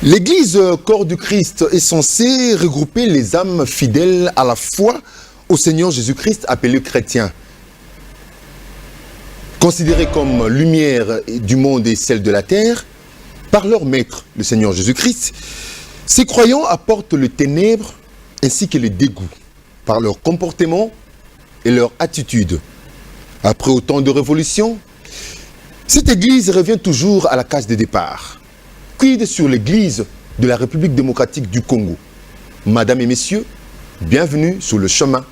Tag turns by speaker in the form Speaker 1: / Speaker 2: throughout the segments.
Speaker 1: L'Église, corps du Christ, est censée regrouper les âmes fidèles à la foi au Seigneur Jésus-Christ, appelés chrétiens. Considérés comme lumière du monde et celle de la terre, par leur maître, le Seigneur Jésus-Christ, ces croyants apportent le ténèbre ainsi que le dégoût par leur comportement et leur attitude. Après autant de révolutions, cette Église revient toujours à la case de départ. Quid sur l'Église de la République démocratique du Congo? Madame et messieurs, bienvenue sur le chemin.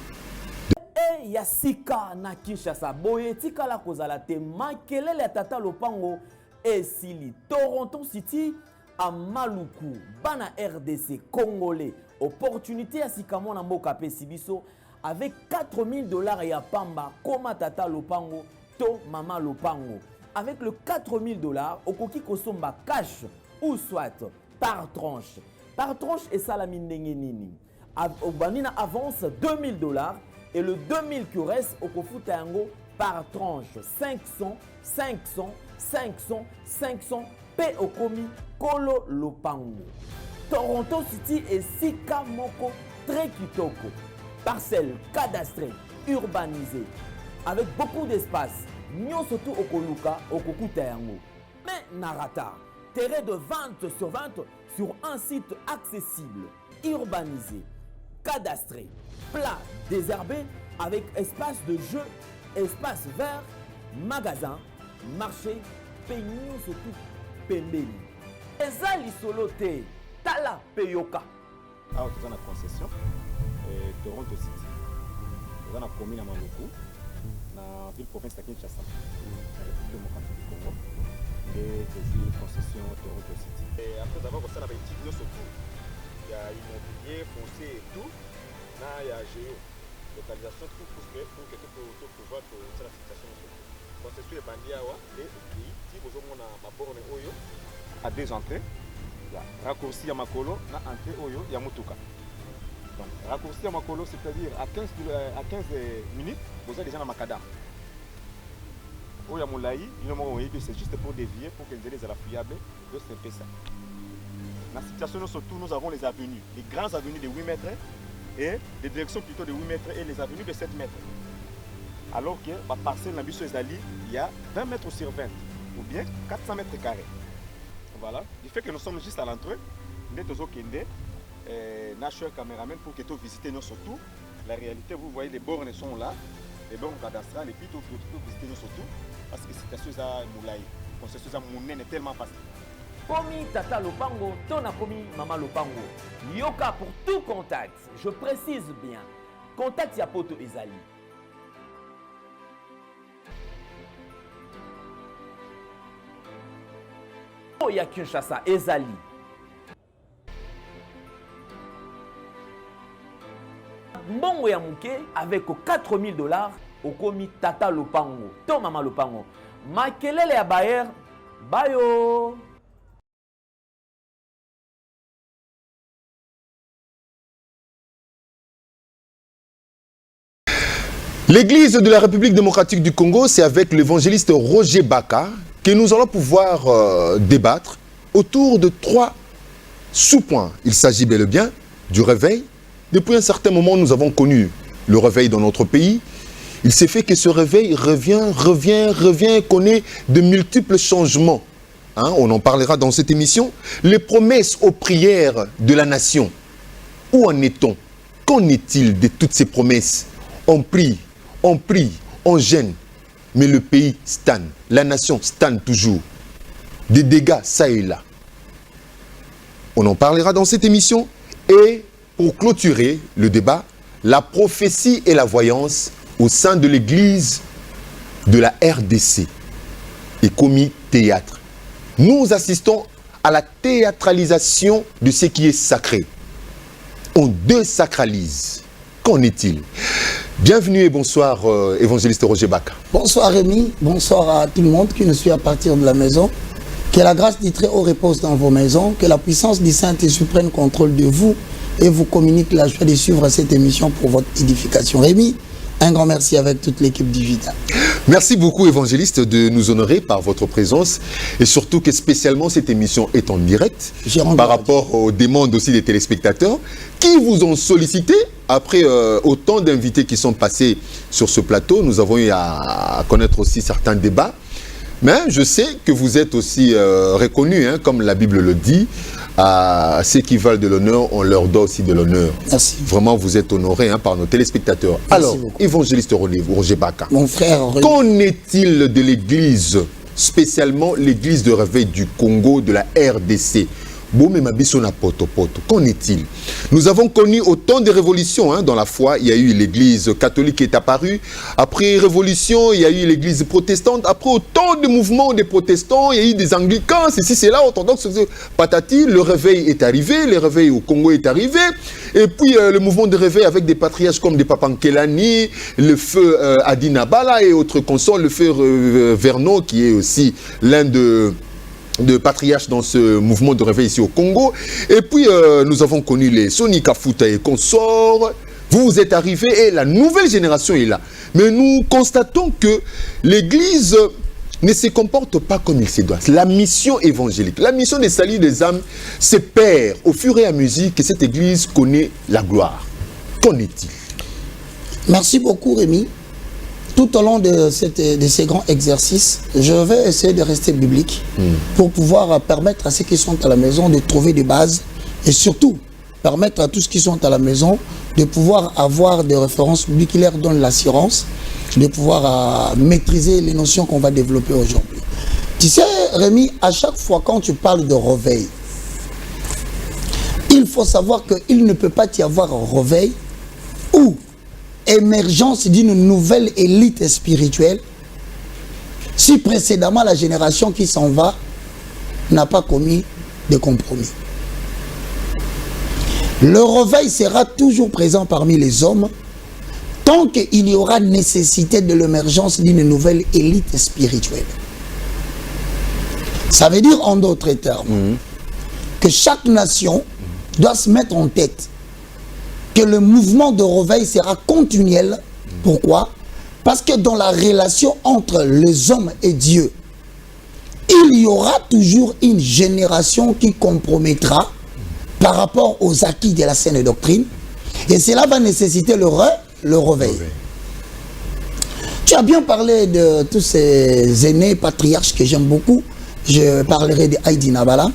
Speaker 2: Yasika na Kinshasa boye tikala kozala te makelele ya tata lopango esili Toronto City à Maluku bana RDC congolais opportunité ya sikamo na mboka pe sibiso avec $4000 ya pamba koma tata lopango to mama lopango avec le $4000 okoki kosomba cash ou soit par tranche et salami ndenge nini obanina avance $2000 et le 2000 qui reste au Kofuta Yango par tranche 500 P Okomi Kolo Lopango. Toronto City et Sika Moko très kitoko. Parcelle cadastrée, urbanisée, avec beaucoup d'espace. Nyon surtout au Koluka, au Kokuta Yango. Mais Narata, terrain de 20 sur 20 sur un site accessible, urbanisé, cadastré, plat, désherbé, avec espace de jeu, espace vert, magasin, marché, peignon surtout, pembeli. Ezali solote, tala peyoka.
Speaker 3: Alors, tu as une concession, Toronto City. Tu as une commune à Maluku, dans la ville province de Kinshasa, dans la République démocratique du Congo. Et tu as une concession Toronto City. Et après avoir commencé à étudier surtout, il y a immobilier, foncier et tout. Il y a géo, localisation pour que tu puisses pouvoir faire la situation. Concession est bandit et si vous avez ma borne Oyo à deux entrées, raccourci à Makolo, na entrée Oyo, il y a Mutuka. Donc, raccourci à Makolo, c'est-à-dire à 15 minutes, vous avez déjà dans Makadam. Oyo Moulaï, c'est juste pour dévier, pour que les ailes soient fiables, de c'est ça. Dans la situation, surtout, nous avons les avenues, les grandes avenues de 8 mètres. Et des directions plutôt de 8 mètres et les avenues de 7 mètres. Alors que la parcelle de il y a 20 mètres sur 20 ou bien 400 mètres carrés. Voilà. Du fait que nous sommes juste à l'entrée, nous sommes National Cameraman pour que tu visites nous surtout. La réalité, vous voyez, les bornes sont là, les bornes cadastrales, et puis tu peux visiter nous surtout parce que c'est quelque chose à Moulaï. La situation est tellement facile.
Speaker 2: Komi Tata Lopango, Tona Komi Mama Lopango. Yoka pour tout contact. Je précise bien. Contact Yapoto Ezali. Oya Kinshasa Ezali. Mbongo ya muke avec $4000 au Komi Tata Lopango. To Mama Lopango. Makelele ya Bayer. Bayo.
Speaker 1: L'Église de la République démocratique du Congo, c'est avec l'évangéliste Roger Baka que nous allons pouvoir débattre autour de 3 sous-points. Il s'agit bel et bien du réveil. Depuis un certain moment, nous avons connu le réveil dans notre pays. Il s'est fait que ce réveil revient, connaît de multiples changements. On en parlera dans cette émission. Les promesses aux prières de la nation. Où en est-on? Qu'en est-il de toutes ces promesses? On prie, on gêne, mais le pays stagne, la nation stagne toujours. Des dégâts, ça et là. On en parlera dans cette émission. Et pour clôturer le débat, la prophétie et la voyance au sein de l'église de la RDC est commis théâtre. Nous assistons à la théâtralisation de ce qui est sacré. On désacralise. Qu'en est-il? Bienvenue et bonsoir, évangéliste Roger Baka.
Speaker 4: Bonsoir Rémi, bonsoir à tout le monde qui nous suit à partir de la maison. Que la grâce du Très-Haut repose dans vos maisons, que la puissance du Saint-Esprit prenne contrôle de vous et vous communique la joie de suivre cette émission pour votre édification. Rémi, Un grand merci avec toute l'équipe Digital.
Speaker 1: Merci beaucoup, évangéliste, de nous honorer par votre présence et surtout que spécialement cette émission est en direct par rapport aux demandes aussi des téléspectateurs qui vous ont sollicité après autant d'invités qui sont passés sur ce plateau. Nous avons eu à connaître aussi certains débats, mais je sais que vous êtes aussi reconnus, hein, comme la Bible le dit. À ceux qui valent de l'honneur, on leur doit aussi de l'honneur.
Speaker 4: Merci.
Speaker 1: Vraiment, vous êtes honorés, hein, par nos téléspectateurs.
Speaker 4: Merci
Speaker 1: alors,
Speaker 4: beaucoup.
Speaker 1: évangéliste Roger Baka.
Speaker 4: Mon frère.
Speaker 1: Qu'en est-il de l'église, spécialement l'église de réveil du Congo, de la RDC? Qu'en est-il? Nous avons connu autant de révolutions, hein, dans la foi. Il y a eu l'église catholique qui est apparue. Après révolution, il y a eu l'église protestante. Après autant de mouvements des protestants, il y a eu des anglicans, ceci, cela, orthodoxes, patati. Le réveil est arrivé, le réveil au Congo est arrivé. Et puis le mouvement de réveil avec des patriarches comme des Papa Nkelani, le feu Adi Nabala et autres consorts, le feu Vernon qui est aussi l'un de patriarches dans ce mouvement de réveil ici au Congo. Et puis, nous avons connu les Sonika Futa et consorts. Vous êtes arrivés et la nouvelle génération est là. Mais nous constatons que l'Église ne se comporte pas comme il se doit. La mission évangélique, la mission des salut des âmes se perd au fur et à mesure que cette Église connaît la gloire. Qu'en est-il?
Speaker 4: Merci beaucoup, Rémi. Tout au long de ces grands exercices, je vais essayer de rester biblique pour pouvoir permettre à ceux qui sont à la maison de trouver des bases et surtout permettre à tous ceux qui sont à la maison de pouvoir avoir des références bibliques qui leur donnent l'assurance de pouvoir maîtriser les notions qu'on va développer aujourd'hui. Tu sais, Rémi, à chaque fois quand tu parles de réveil, il faut savoir qu'il ne peut pas y avoir un réveil ou émergence d'une nouvelle élite spirituelle si précédemment la génération qui s'en va n'a pas commis de compromis. Le réveil sera toujours présent parmi les hommes tant qu'il y aura nécessité de l'émergence d'une nouvelle élite spirituelle. Ça veut dire en d'autres termes que chaque nation doit se mettre en tête que le mouvement de réveil sera continuel. Pourquoi? Parce que dans la relation entre les hommes et Dieu, il y aura toujours une génération qui compromettra par rapport aux acquis de la saine doctrine. Et cela va nécessiter le réveil. Tu as bien parlé de tous ces aînés patriarches que j'aime beaucoup. Je parlerai de Adi Nabala.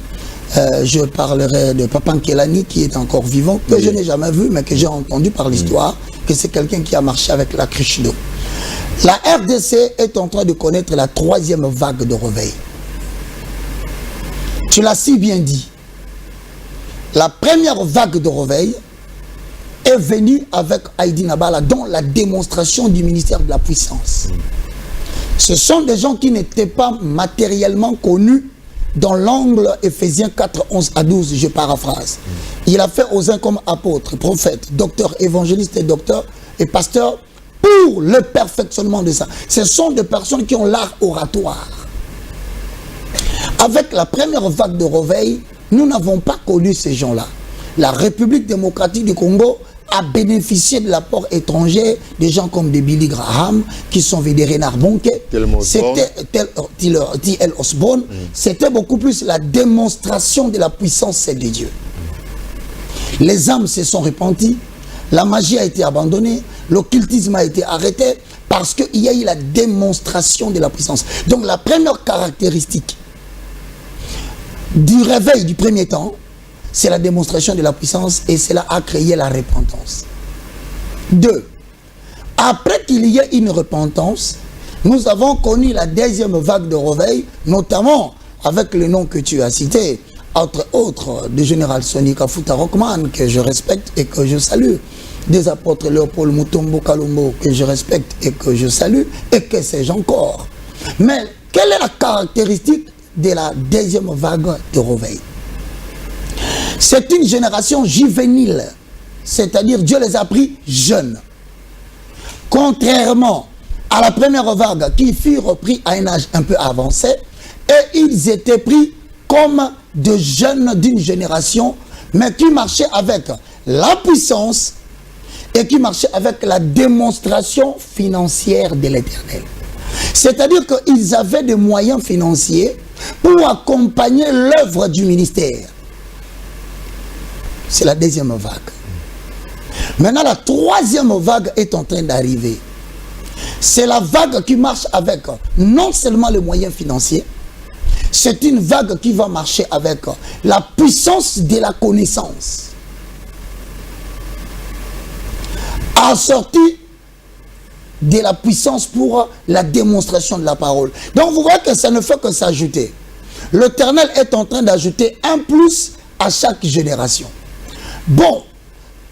Speaker 4: Je parlerai de Papa Nkelani qui est encore vivant, que je n'ai jamais vu, mais que j'ai entendu par l'histoire, que c'est quelqu'un qui a marché avec la cruche d'eau. La RDC est en train de connaître la troisième vague de réveil. Tu l'as si bien dit. La première vague de réveil est venue avec Adi Nabala dans la démonstration du ministère de la puissance. Ce sont des gens qui n'étaient pas matériellement connus dans l'angle Éphésiens 4, 11 à 12, je paraphrase. Il a fait aux uns comme apôtres, prophètes, docteurs, évangélistes et docteurs et pasteurs pour le perfectionnement de ça. Ce sont des personnes qui ont l'art oratoire. Avec la première vague de réveil, nous n'avons pas connu ces gens-là. La République démocratique du Congo a bénéficié de l'apport étranger des gens comme des Billy Graham, qui sont des Renard Bonke, c'était T.L. Osborne, c'était beaucoup plus la démonstration de la puissance de Dieu. Les âmes se sont repenties, la magie a été abandonnée, l'occultisme a été arrêté, parce qu'il y a eu la démonstration de la puissance. Donc la première caractéristique du réveil du premier temps, c'est la démonstration de la puissance et cela a créé la repentance. 2. Après qu'il y ait une repentance, nous avons connu la deuxième vague de réveil, notamment avec le nom que tu as cité, entre autres du général Sonika Futa Rockman, que je respecte et que je salue, des apôtres Léopold Mutombo Kalombo, que je respecte et que je salue, et que sais-je encore. Mais quelle est la caractéristique de la deuxième vague de réveil? C'est une génération juvénile, c'est-à-dire Dieu les a pris jeunes. Contrairement à la première vague qui fut repris à un âge un peu avancé, et ils étaient pris comme de jeunes d'une génération, mais qui marchaient avec la puissance et qui marchait avec la démonstration financière de l'Éternel. C'est-à-dire qu'ils avaient des moyens financiers pour accompagner l'œuvre du ministère. C'est la deuxième vague. Maintenant, la troisième vague est en train d'arriver. C'est la vague qui marche avec non seulement les moyens financiers, c'est une vague qui va marcher avec la puissance de la connaissance. Assortie de la puissance pour la démonstration de la parole. Donc vous voyez que ça ne fait que s'ajouter. L'Éternel est en train d'ajouter un plus à chaque génération. Bon,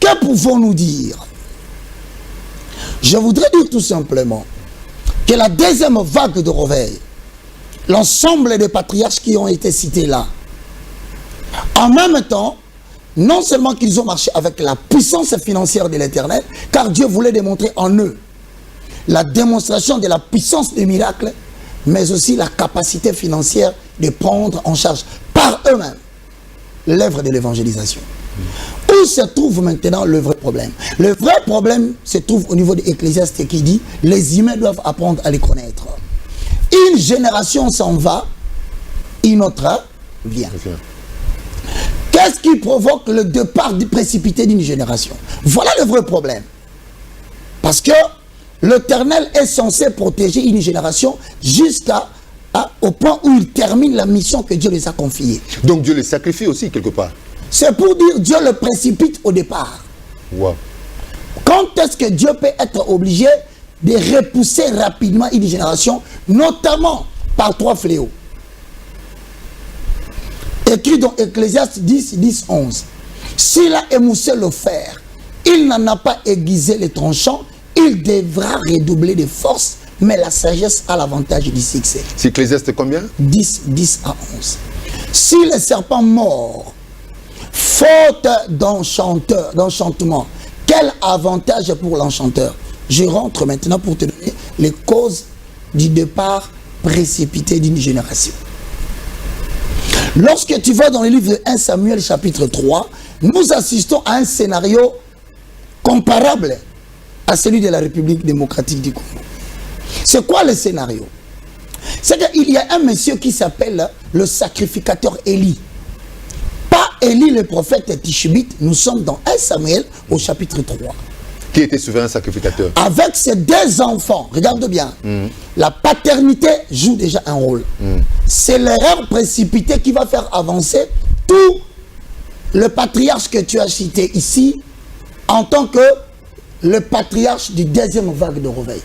Speaker 4: que pouvons-nous dire? Je voudrais dire tout simplement que la deuxième vague de réveil, l'ensemble des patriarches qui ont été cités là, en même temps, non seulement qu'ils ont marché avec la puissance financière de l'Éternel, car Dieu voulait démontrer en eux la démonstration de la puissance des miracles, mais aussi la capacité financière de prendre en charge par eux-mêmes l'œuvre de l'évangélisation. Où se trouve maintenant le vrai problème? Le vrai problème se trouve au niveau de l'Ecclésiaste qui dit les humains doivent apprendre à les connaître. Une génération s'en va, une autre vient. Qu'est-ce qui provoque le départ précipité d'une génération? Voilà le vrai problème. Parce que l'Éternel est censé protéger une génération au point où il termine la mission que Dieu les a confiée.
Speaker 1: Donc Dieu les sacrifie aussi quelque part.
Speaker 4: C'est pour dire Dieu le précipite au départ.
Speaker 1: Wow.
Speaker 4: Quand est-ce que Dieu peut être obligé de repousser rapidement une génération, notamment par 3 fléaux? Écrit dans Ecclésiaste 10, 10, 11. S'il a émoussé le fer, il n'en a pas aiguisé les tranchants, il devra redoubler de force, mais la sagesse a l'avantage du succès.
Speaker 1: C'est Ecclésiaste combien? 10,
Speaker 4: 10 à 11. Si le serpent mord, faute d'enchantement, quel avantage pour l'enchanteur? Je rentre maintenant pour te donner les causes du départ précipité d'une génération. Lorsque tu vas dans le livre de 1 Samuel chapitre 3, nous assistons à un scénario comparable à celui de la République démocratique du Congo. C'est quoi le scénario? C'est qu'il y a un monsieur qui s'appelle le sacrificateur Élie. Pas Élie le prophète Tishbite, nous sommes dans 1 Samuel au chapitre 3.
Speaker 1: Qui était souverain sacrificateur?
Speaker 4: Avec ses 2 enfants, regarde bien, la paternité joue déjà un rôle. C'est l'erreur précipitée qui va faire avancer tout le patriarche que tu as cité ici en tant que le patriarche du deuxième vague de réveil.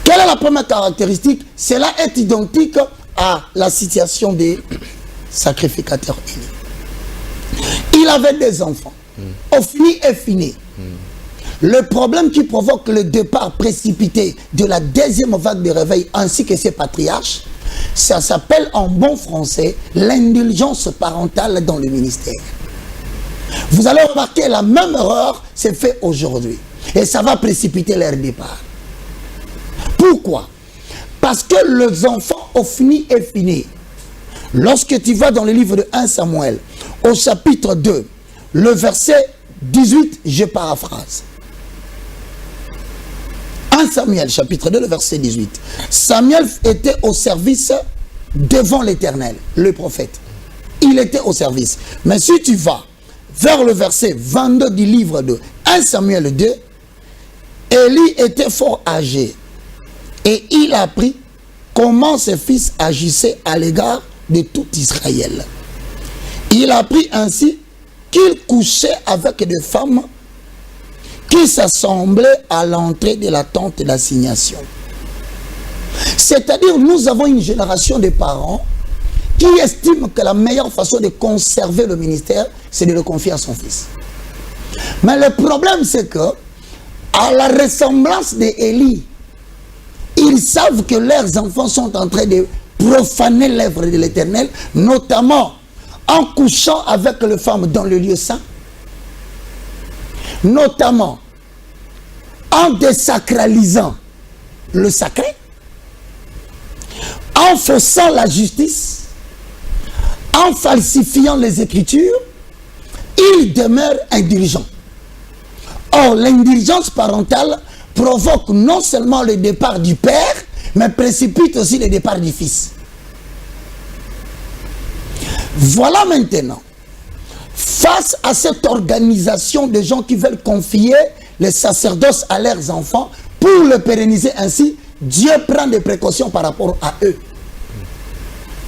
Speaker 4: Quelle est la première caractéristique? Cela est identique à la situation des sacrificateurs. Il avait 2 enfants. Ophni et Phiné. Le problème qui provoque le départ précipité de la deuxième vague de réveil ainsi que ses patriarches, ça s'appelle en bon français l'indulgence parentale dans le ministère. Vous allez remarquer la même erreur s'est faite aujourd'hui. Et ça va précipiter leur départ. Pourquoi? Parce que les enfants Ophni et Phiné, lorsque tu vas dans le livre de 1 Samuel, au chapitre 2, le verset 18, je paraphrase. 1 Samuel, chapitre 2, le verset 18. Samuel était au service devant l'Éternel, le prophète. Il était au service. Mais si tu vas vers le verset 22 du livre de 1 Samuel 2, Élie était fort âgé. Et il a appris comment ses fils agissaient à l'égard de tout Israël. Il a appris ainsi qu'il couchait avec des femmes qui s'assemblaient à l'entrée de la tente d'assignation. C'est-à-dire, nous avons une génération de parents qui estiment que la meilleure façon de conserver le ministère, c'est de le confier à son fils. Mais le problème, c'est que, à la ressemblance d'Élie, ils savent que leurs enfants sont en train de profaner l'œuvre de l'Éternel, notamment en couchant avec les femmes dans le lieu saint, notamment en désacralisant le sacré, en faussant la justice, en falsifiant les Écritures, ils demeurent indulgents. Or, l'indulgence parentale provoque non seulement le départ du père, mais précipite aussi le départ du fils. Voilà maintenant, face à cette organisation de gens qui veulent confier le sacerdoce à leurs enfants pour le pérenniser ainsi, Dieu prend des précautions par rapport à eux.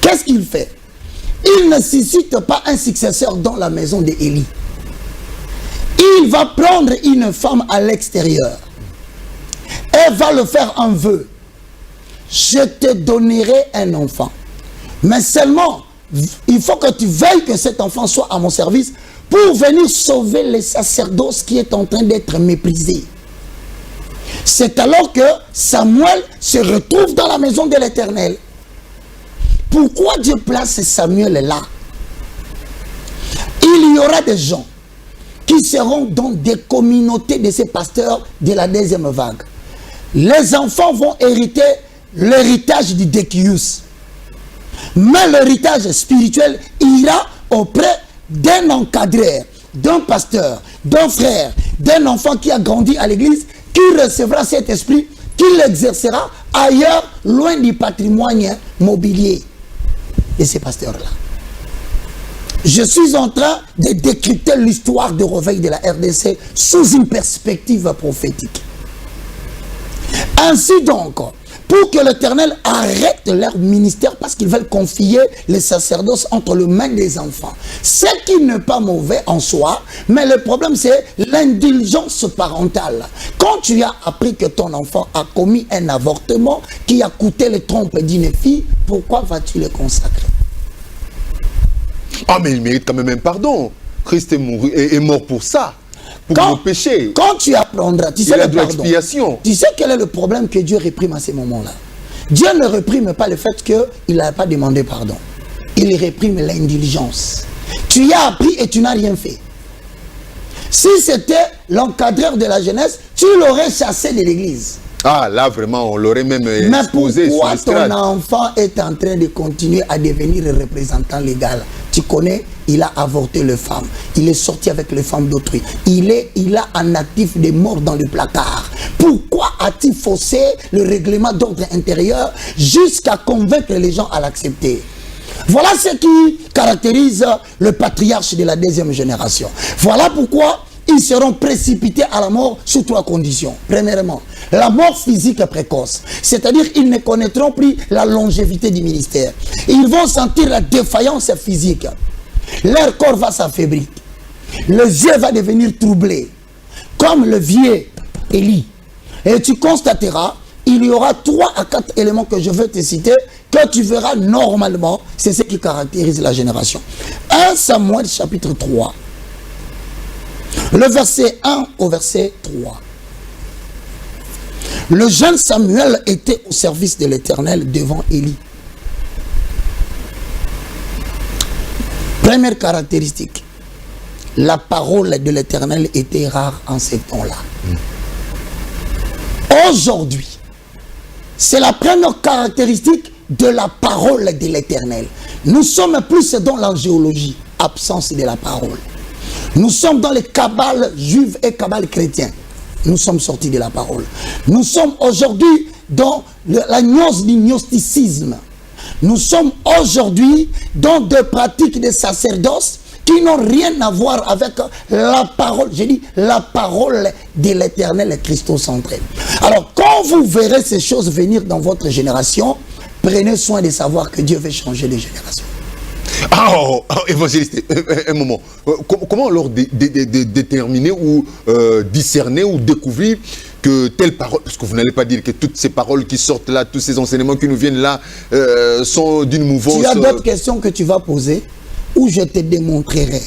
Speaker 4: Qu'est-ce qu'il fait? Il ne suscite pas un successeur dans la maison d'Élie. Il va prendre une femme à l'extérieur. Elle va le faire un vœu. Je te donnerai un enfant. Mais seulement, il faut que tu veilles que cet enfant soit à mon service pour venir sauver le sacerdoce qui est en train d'être méprisé. C'est alors que Samuel se retrouve dans la maison de l'Éternel. Pourquoi Dieu place Samuel là? Il y aura des gens qui seront dans des communautés de ces pasteurs de la deuxième vague. Les enfants vont hériter l'héritage du Décius. Mais l'héritage spirituel ira auprès d'un encadreur, d'un pasteur, d'un frère, d'un enfant qui a grandi à l'église, qui recevra cet esprit, qui l'exercera ailleurs, loin du patrimoine mobilier de ces pasteurs-là. Je suis en train de décrypter l'histoire du réveil de la RDC sous une perspective prophétique. Ainsi donc, pour que l'Éternel arrête leur ministère parce qu'ils veulent confier les sacerdoces entre les mains des enfants. Ce qui n'est pas mauvais en soi, mais le problème c'est l'indulgence parentale. Quand tu as appris que ton enfant a commis un avortement qui a coûté les trompes d'une fille, pourquoi vas-tu le consacrer?
Speaker 1: Ah mais il mérite quand même un pardon. Christ est mort pour ça. Pour nos péchés.
Speaker 4: Quand tu apprendras, tu sais,
Speaker 1: il a de l'expiation.
Speaker 4: Tu sais quel est le problème que Dieu réprime à ces moments-là? Dieu ne réprime pas le fait qu'il n'a pas demandé pardon. Il réprime l'indulgence. Tu y as appris et tu n'as rien fait. Si c'était l'encadreur de la jeunesse, tu l'aurais chassé de l'église.
Speaker 1: Ah là vraiment, on l'aurait même exposé.
Speaker 4: Mais pourquoi ton enfant est en train de continuer à devenir le représentant légal? Tu connais, il a avorté les femmes. Il est sorti avec les femmes d'autrui. Il a en actif des morts dans le placard. Pourquoi a-t-il faussé le règlement d'ordre intérieur jusqu'à convaincre les gens à l'accepter? Voilà ce qui caractérise le patriarche de la deuxième génération. Voilà pourquoi ils seront précipités à la mort sous trois conditions. Premièrement, la mort physique précoce. C'est-à-dire qu'ils ne connaîtront plus la longévité du ministère. Ils vont sentir la défaillance physique. Leur corps va s'affaiblir. Les yeux vont devenir troublés. Comme le vieux Élie. Et tu constateras, il y aura 3 à 4 éléments que je veux te citer, que tu verras normalement. C'est ce qui caractérise la génération. 1 Samuel chapitre 3. Le verset 1 au verset 3. Le jeune Samuel était au service de l'Éternel devant Élie. Première caractéristique, la parole de l'Éternel était rare en ces temps-là. Aujourd'hui, c'est la première caractéristique de la parole de l'Éternel. Nous sommes plus dans l'angéologie, absence de la parole. Nous sommes dans les cabales juives et cabales chrétiens. Nous sommes sortis de la parole. Nous sommes aujourd'hui dans la gnose du gnosticisme. Nous sommes aujourd'hui dans des pratiques de sacerdoce qui n'ont rien à voir avec la parole, j'ai dit la parole de l'Éternel christocentré. Alors quand vous verrez ces choses venir dans votre génération, prenez soin de savoir que Dieu veut changer les générations.
Speaker 1: Évangéliste, un moment. Comment alors déterminer ou discerner ou découvrir que telle parole, parce que vous n'allez pas dire que toutes ces paroles qui sortent là, tous ces enseignements qui nous viennent là, sont d'une mouvance...
Speaker 4: Tu as d'autres questions que tu vas poser, où je te démontrerai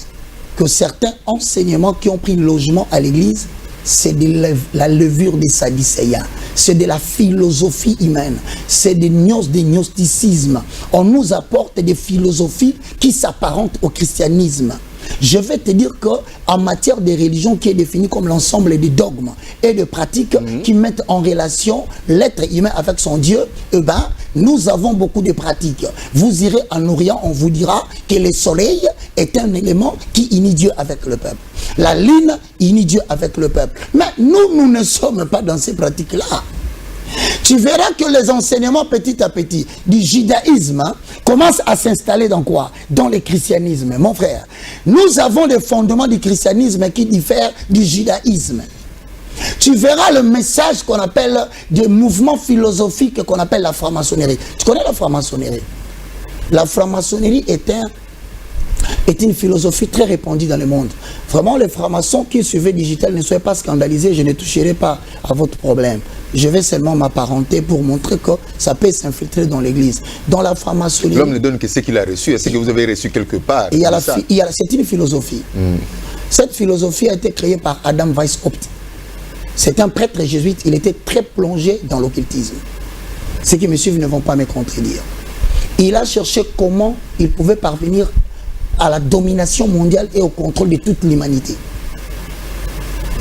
Speaker 4: que certains enseignements qui ont pris logement à l'église, c'est de la levure des Sadducéens, c'est de la philosophie humaine, c'est des gnosticisme. On nous apporte des philosophies qui s'apparentent au christianisme. Je vais te dire qu'en matière de religion qui est définie comme l'ensemble des dogmes et de pratiques qui mettent en relation l'être humain avec son Dieu, eh ben, nous avons beaucoup de pratiques. Vous irez en Orient, on vous dira que le soleil est un élément qui unit Dieu avec le peuple. La lune unit Dieu avec le peuple. Mais nous ne sommes pas dans ces pratiques-là. Tu verras que les enseignements petit à petit du judaïsme commencent à s'installer dans quoi? Dans le christianisme, mon frère. Nous avons des fondements du christianisme qui diffèrent du judaïsme. Tu verras le message qu'on appelle des mouvements philosophiques qu'on appelle la franc-maçonnerie. Tu connais la franc-maçonnerie? La franc-maçonnerie est une philosophie très répandue dans le monde. Vraiment, les francs-maçons qui suivent Digital, ne soyez pas scandalisés, je ne toucherai pas à votre problème. Je vais seulement m'apparenter pour montrer que ça peut s'infiltrer dans l'église. Dans la franc-maçonnerie...
Speaker 1: L'homme ne donne que ce qu'il a reçu, et ce que vous avez reçu quelque part.
Speaker 4: C'est une philosophie. Cette philosophie a été créée par Adam Weishaupt. C'est un prêtre jésuite, il était très plongé dans l'occultisme. Ceux qui me suivent ne vont pas me contredire. Il a cherché comment il pouvait parvenir à la domination mondiale et au contrôle de toute l'humanité.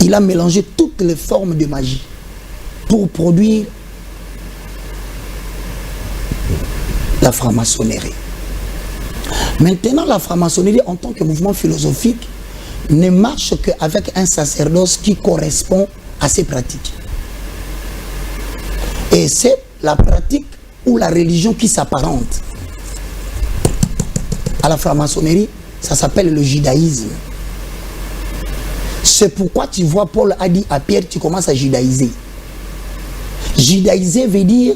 Speaker 4: Il a mélangé toutes les formes de magie pour produire la franc-maçonnerie. Maintenant, la franc-maçonnerie en tant que mouvement philosophique ne marche qu'avec un sacerdoce qui correspond à ces pratiques. Et c'est la pratique ou la religion qui s'apparente à la franc-maçonnerie, ça s'appelle le judaïsme. C'est pourquoi tu vois Paul a dit à Pierre, tu commences à judaïser. Judaïser veut dire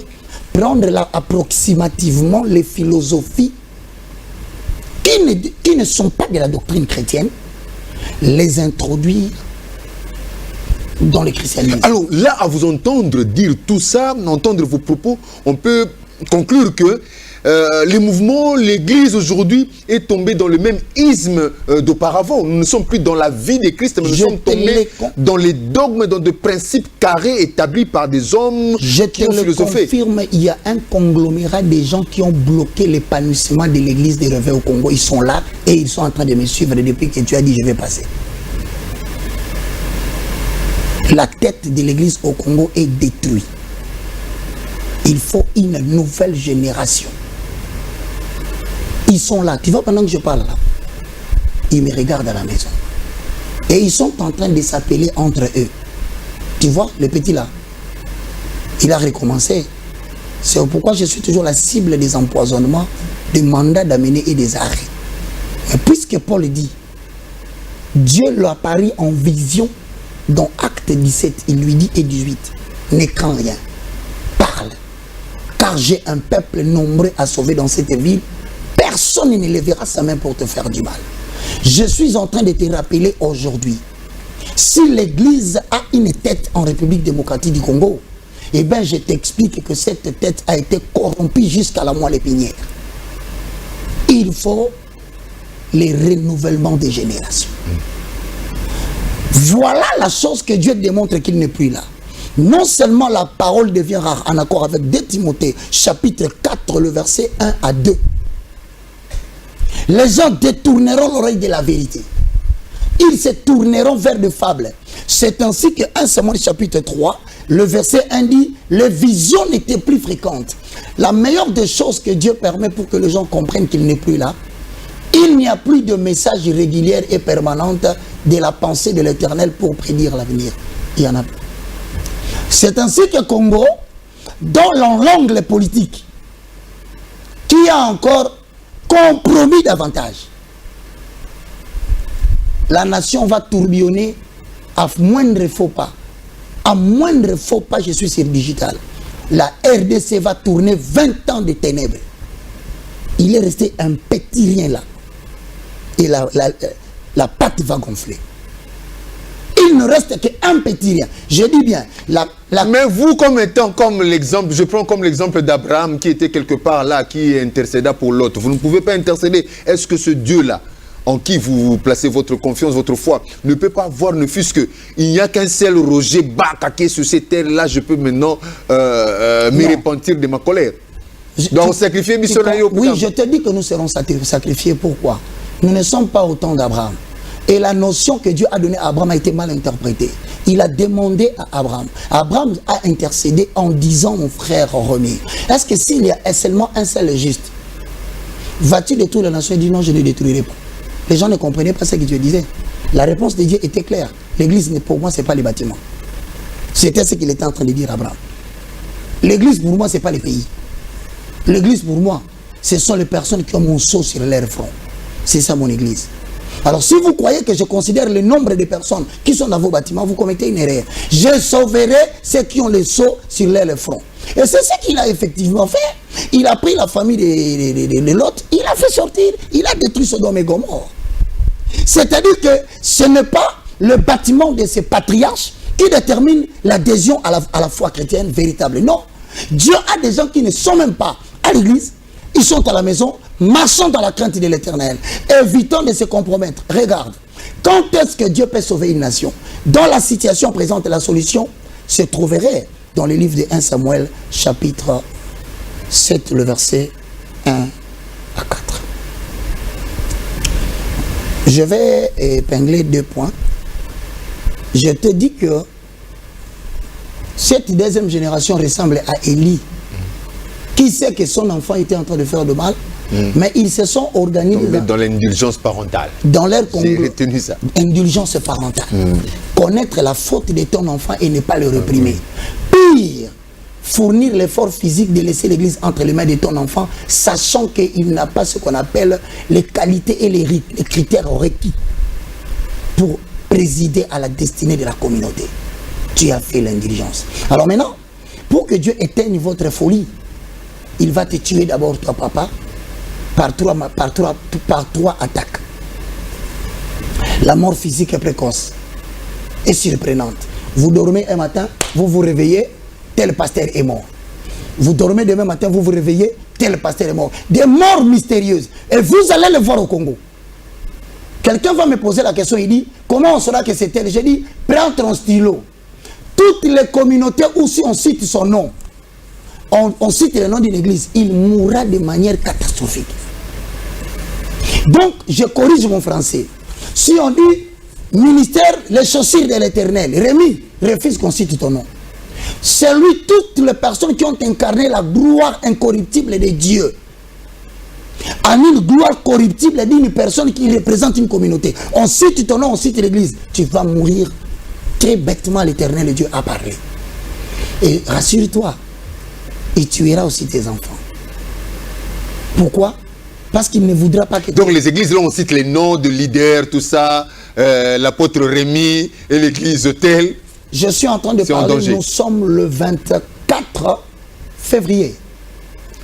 Speaker 4: prendre approximativement les philosophies qui ne sont pas de la doctrine chrétienne, les introduire dans le christianisme.
Speaker 1: Alors là, à vous entendre dire tout ça, entendre vos propos, on peut conclure que les mouvements, l'Église aujourd'hui est tombée dans le même isme d'auparavant. Nous ne sommes plus dans la vie de Christ, mais nous sommes tombés dans les dogmes, dans des principes carrés établis par des hommes qui ont philosophé.
Speaker 4: Je te le confirme, il y a un conglomérat de gens qui ont bloqué l'épanouissement de l'Église des réveils au Congo. Ils sont là et ils sont en train de me suivre depuis que tu as dit je vais passer. La tête de l'Église au Congo est détruite. Il faut une nouvelle génération. Ils sont là. Tu vois, pendant que je parle là, ils me regardent à la maison. Et ils sont en train de s'appeler entre eux. Tu vois, le petit là, il a recommencé. C'est pourquoi je suis toujours la cible des empoisonnements, des mandats d'amener et des arrêts. Mais puisque Paul dit, Dieu lui apparaît en vision dans Acte 17, il lui dit et 18, ne crains rien, parle, car j'ai un peuple nombreux à sauver dans cette ville, personne ne lèvera sa main pour te faire du mal. Je suis en train de te rappeler aujourd'hui, si l'Église a une tête en République démocratique du Congo, eh bien je t'explique que cette tête a été corrompue jusqu'à la moelle épinière. Il faut les renouvellements des générations. Voilà la chose que Dieu démontre qu'il n'est plus là. Non seulement la parole devient rare en accord avec 2 Timothée, chapitre 4, le verset 1 à 2. Les gens détourneront l'oreille de la vérité. Ils se tourneront vers des fables. C'est ainsi que 1 Samuel chapitre 3, le verset 1 dit, les visions n'étaient plus fréquentes. La meilleure des choses que Dieu permet pour que les gens comprennent qu'il n'est plus là, il n'y a plus de messages réguliers et permanents de la pensée de l'Éternel pour prédire l'avenir. Il y en a plus. C'est ainsi que Congo, dans l'angle politique, qui a encore compromis davantage, la nation va tourbillonner à moindre faux pas. À moindre faux pas, je suis sur Digital. La RDC va tourner 20 ans de ténèbres. Il est resté un petit rien là. Et la pâte va gonfler. Il ne reste qu'un petit rien. Je dis bien.
Speaker 1: Mais vous, comme étant comme l'exemple, je prends comme l'exemple d'Abraham qui était quelque part là, qui intercéda pour l'autre. Vous ne pouvez pas intercéder. Est-ce que ce Dieu-là, en qui vous placez votre confiance, votre foi, ne peut pas voir, ne fût-ce qu'il n'y a qu'un seul Roger Baka qui est sur cette terre-là, je peux maintenant me repentir de ma colère. Donc sacrifier Bissonnaïo.
Speaker 4: Oui, je te dis que nous serons sacrifiés. Pourquoi? Nous ne sommes pas au temps d'Abraham. Et la notion que Dieu a donnée à Abraham a été mal interprétée. Il a demandé à Abraham. Abraham a intercédé en disant, mon frère Romy, est-ce que s'il y a seulement un seul juste, vas-tu détruire la nation? Il dit non, je ne détruirai pas. Les gens ne comprenaient pas ce que Dieu disait. La réponse de Dieu était claire. L'église, pour moi, ce n'est pas les bâtiments. C'était ce qu'il était en train de dire à Abraham. L'église, pour moi, ce n'est pas les pays. L'église, pour moi, ce sont les personnes qui ont mon sceau sur leur front. C'est ça mon église. Alors, si vous croyez que je considère le nombre de personnes qui sont dans vos bâtiments, vous commettez une erreur. Je sauverai ceux qui ont le sceau sur leur front. Et c'est ce qu'il a effectivement fait. Il a pris la famille de Lot, il a fait sortir, il a détruit Sodome et Gomorrhe. C'est-à-dire que ce n'est pas le bâtiment de ces patriarches qui détermine l'adhésion à la foi chrétienne véritable. Non. Dieu a des gens qui ne sont même pas à l'église, ils sont à la maison, marchant dans la crainte de l'Éternel, évitant de se compromettre. Regarde, quand est-ce que Dieu peut sauver une nation? Dans la situation présente, la solution se trouverait dans le livre de 1 Samuel, chapitre 7, le verset 1 à 4. Je vais épingler 2 points. Je te dis que cette deuxième génération ressemble à Élie, qui sait que son enfant était en train de faire de mal, mais ils se sont organisés
Speaker 1: dans l'indulgence parentale.
Speaker 4: Dans leur
Speaker 1: J'ai retenu ça.
Speaker 4: Indulgence parentale. Connaître la faute de ton enfant et ne pas le réprimer. Pire, fournir l'effort physique de laisser l'église entre les mains de ton enfant, sachant qu'il n'a pas ce qu'on appelle les qualités et les critères requis pour présider à la destinée de la communauté. Tu as fait l'indulgence. Alors maintenant, pour que Dieu éteigne votre folie, il va te tuer d'abord, toi, papa, par trois attaques. La mort physique est précoce et surprenante. Vous dormez un matin, vous vous réveillez, tel pasteur est mort. Vous dormez demain matin, vous vous réveillez, tel pasteur est mort. Des morts mystérieuses. Et vous allez le voir au Congo. Quelqu'un va me poser la question, il dit, comment on saura que c'est tel? J'ai dit, prends ton stylo. Toutes les communautés où si on cite son nom, on cite le nom d'une église, il mourra de manière catastrophique. Donc, je corrige mon français. Si on dit ministère, les chaussures de l'Éternel, Rémi, refuse qu'on cite ton nom. C'est lui, toutes les personnes qui ont incarné la gloire incorruptible de Dieu. En une gloire corruptible d'une personne qui représente une communauté. On cite ton nom, on cite l'église. Tu vas mourir. Très bêtement, l'Éternel Dieu a parlé. Et rassure-toi, il tuera aussi tes enfants. Pourquoi? Parce qu'il ne voudra pas que...
Speaker 1: Donc les églises, là, on cite les noms de leaders, tout ça, l'apôtre Rémi et l'église telle.
Speaker 4: Je suis en train de parler, nous sommes le 24 février.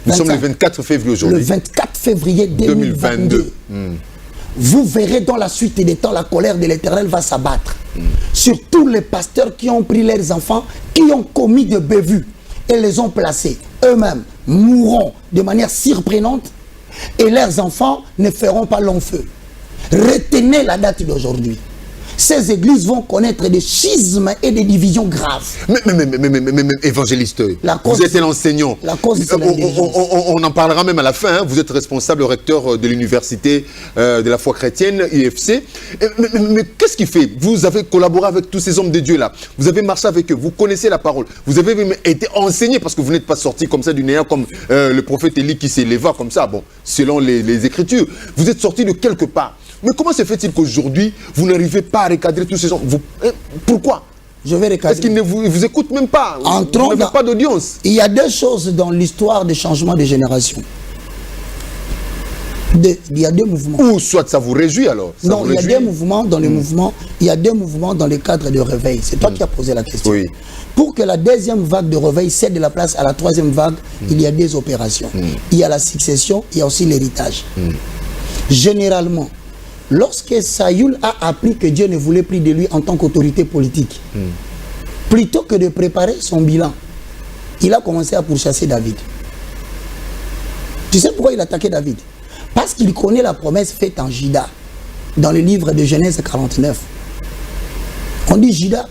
Speaker 1: Nous sommes le 24 février aujourd'hui.
Speaker 4: Le 24 février 2022. Vous verrez dans la suite des temps, la colère de l'Éternel va s'abattre sur tous les pasteurs qui ont pris leurs enfants, qui ont commis de bévues et les ont placés. Eux-mêmes mourront de manière surprenante et leurs enfants ne feront pas long feu. Retenez la date d'aujourd'hui. Ces églises vont connaître des schismes et des divisions graves.
Speaker 1: Mais évangéliste, vous êtes un enseignant.
Speaker 4: La cause, c'est
Speaker 1: on en parlera même à la fin. Hein. Vous êtes responsable recteur de l'université de la foi chrétienne, IFC. Mais qu'est-ce qui fait? Vous avez collaboré avec tous ces hommes de Dieu là. Vous avez marché avec eux. Vous connaissez la parole. Vous avez même été enseigné parce que vous n'êtes pas sorti comme ça du néant comme le prophète Élie qui s'éleva comme ça. Bon, selon les Écritures. Vous êtes sorti de quelque part. Mais comment se fait-il qu'aujourd'hui, vous n'arrivez pas à recadrer tous ces gens? Pourquoi?
Speaker 4: Je vais recadrer.
Speaker 1: Parce qu'ils ne vous écoutent même pas. Vous n'avez pas d'audience.
Speaker 4: Il y a deux choses dans l'histoire des changements de génération. Il y a deux mouvements.
Speaker 1: Ou soit ça vous réjouit alors.
Speaker 4: Non, il y a deux mouvements dans les mouvements. Il y a deux mouvements dans le cadre de réveil. C'est toi qui as posé la question.
Speaker 1: Oui.
Speaker 4: Pour que la deuxième vague de réveil cède la place à la troisième vague, il y a des opérations. Il y a la succession, il y a aussi l'héritage. Généralement, lorsque Saül a appris que Dieu ne voulait plus de lui en tant qu'autorité politique, plutôt que de préparer son bilan, il a commencé à pourchasser David. Tu sais pourquoi il attaquait David? Parce qu'il connaît la promesse faite en Juda, dans le livre de Genèse 49. On dit Juda,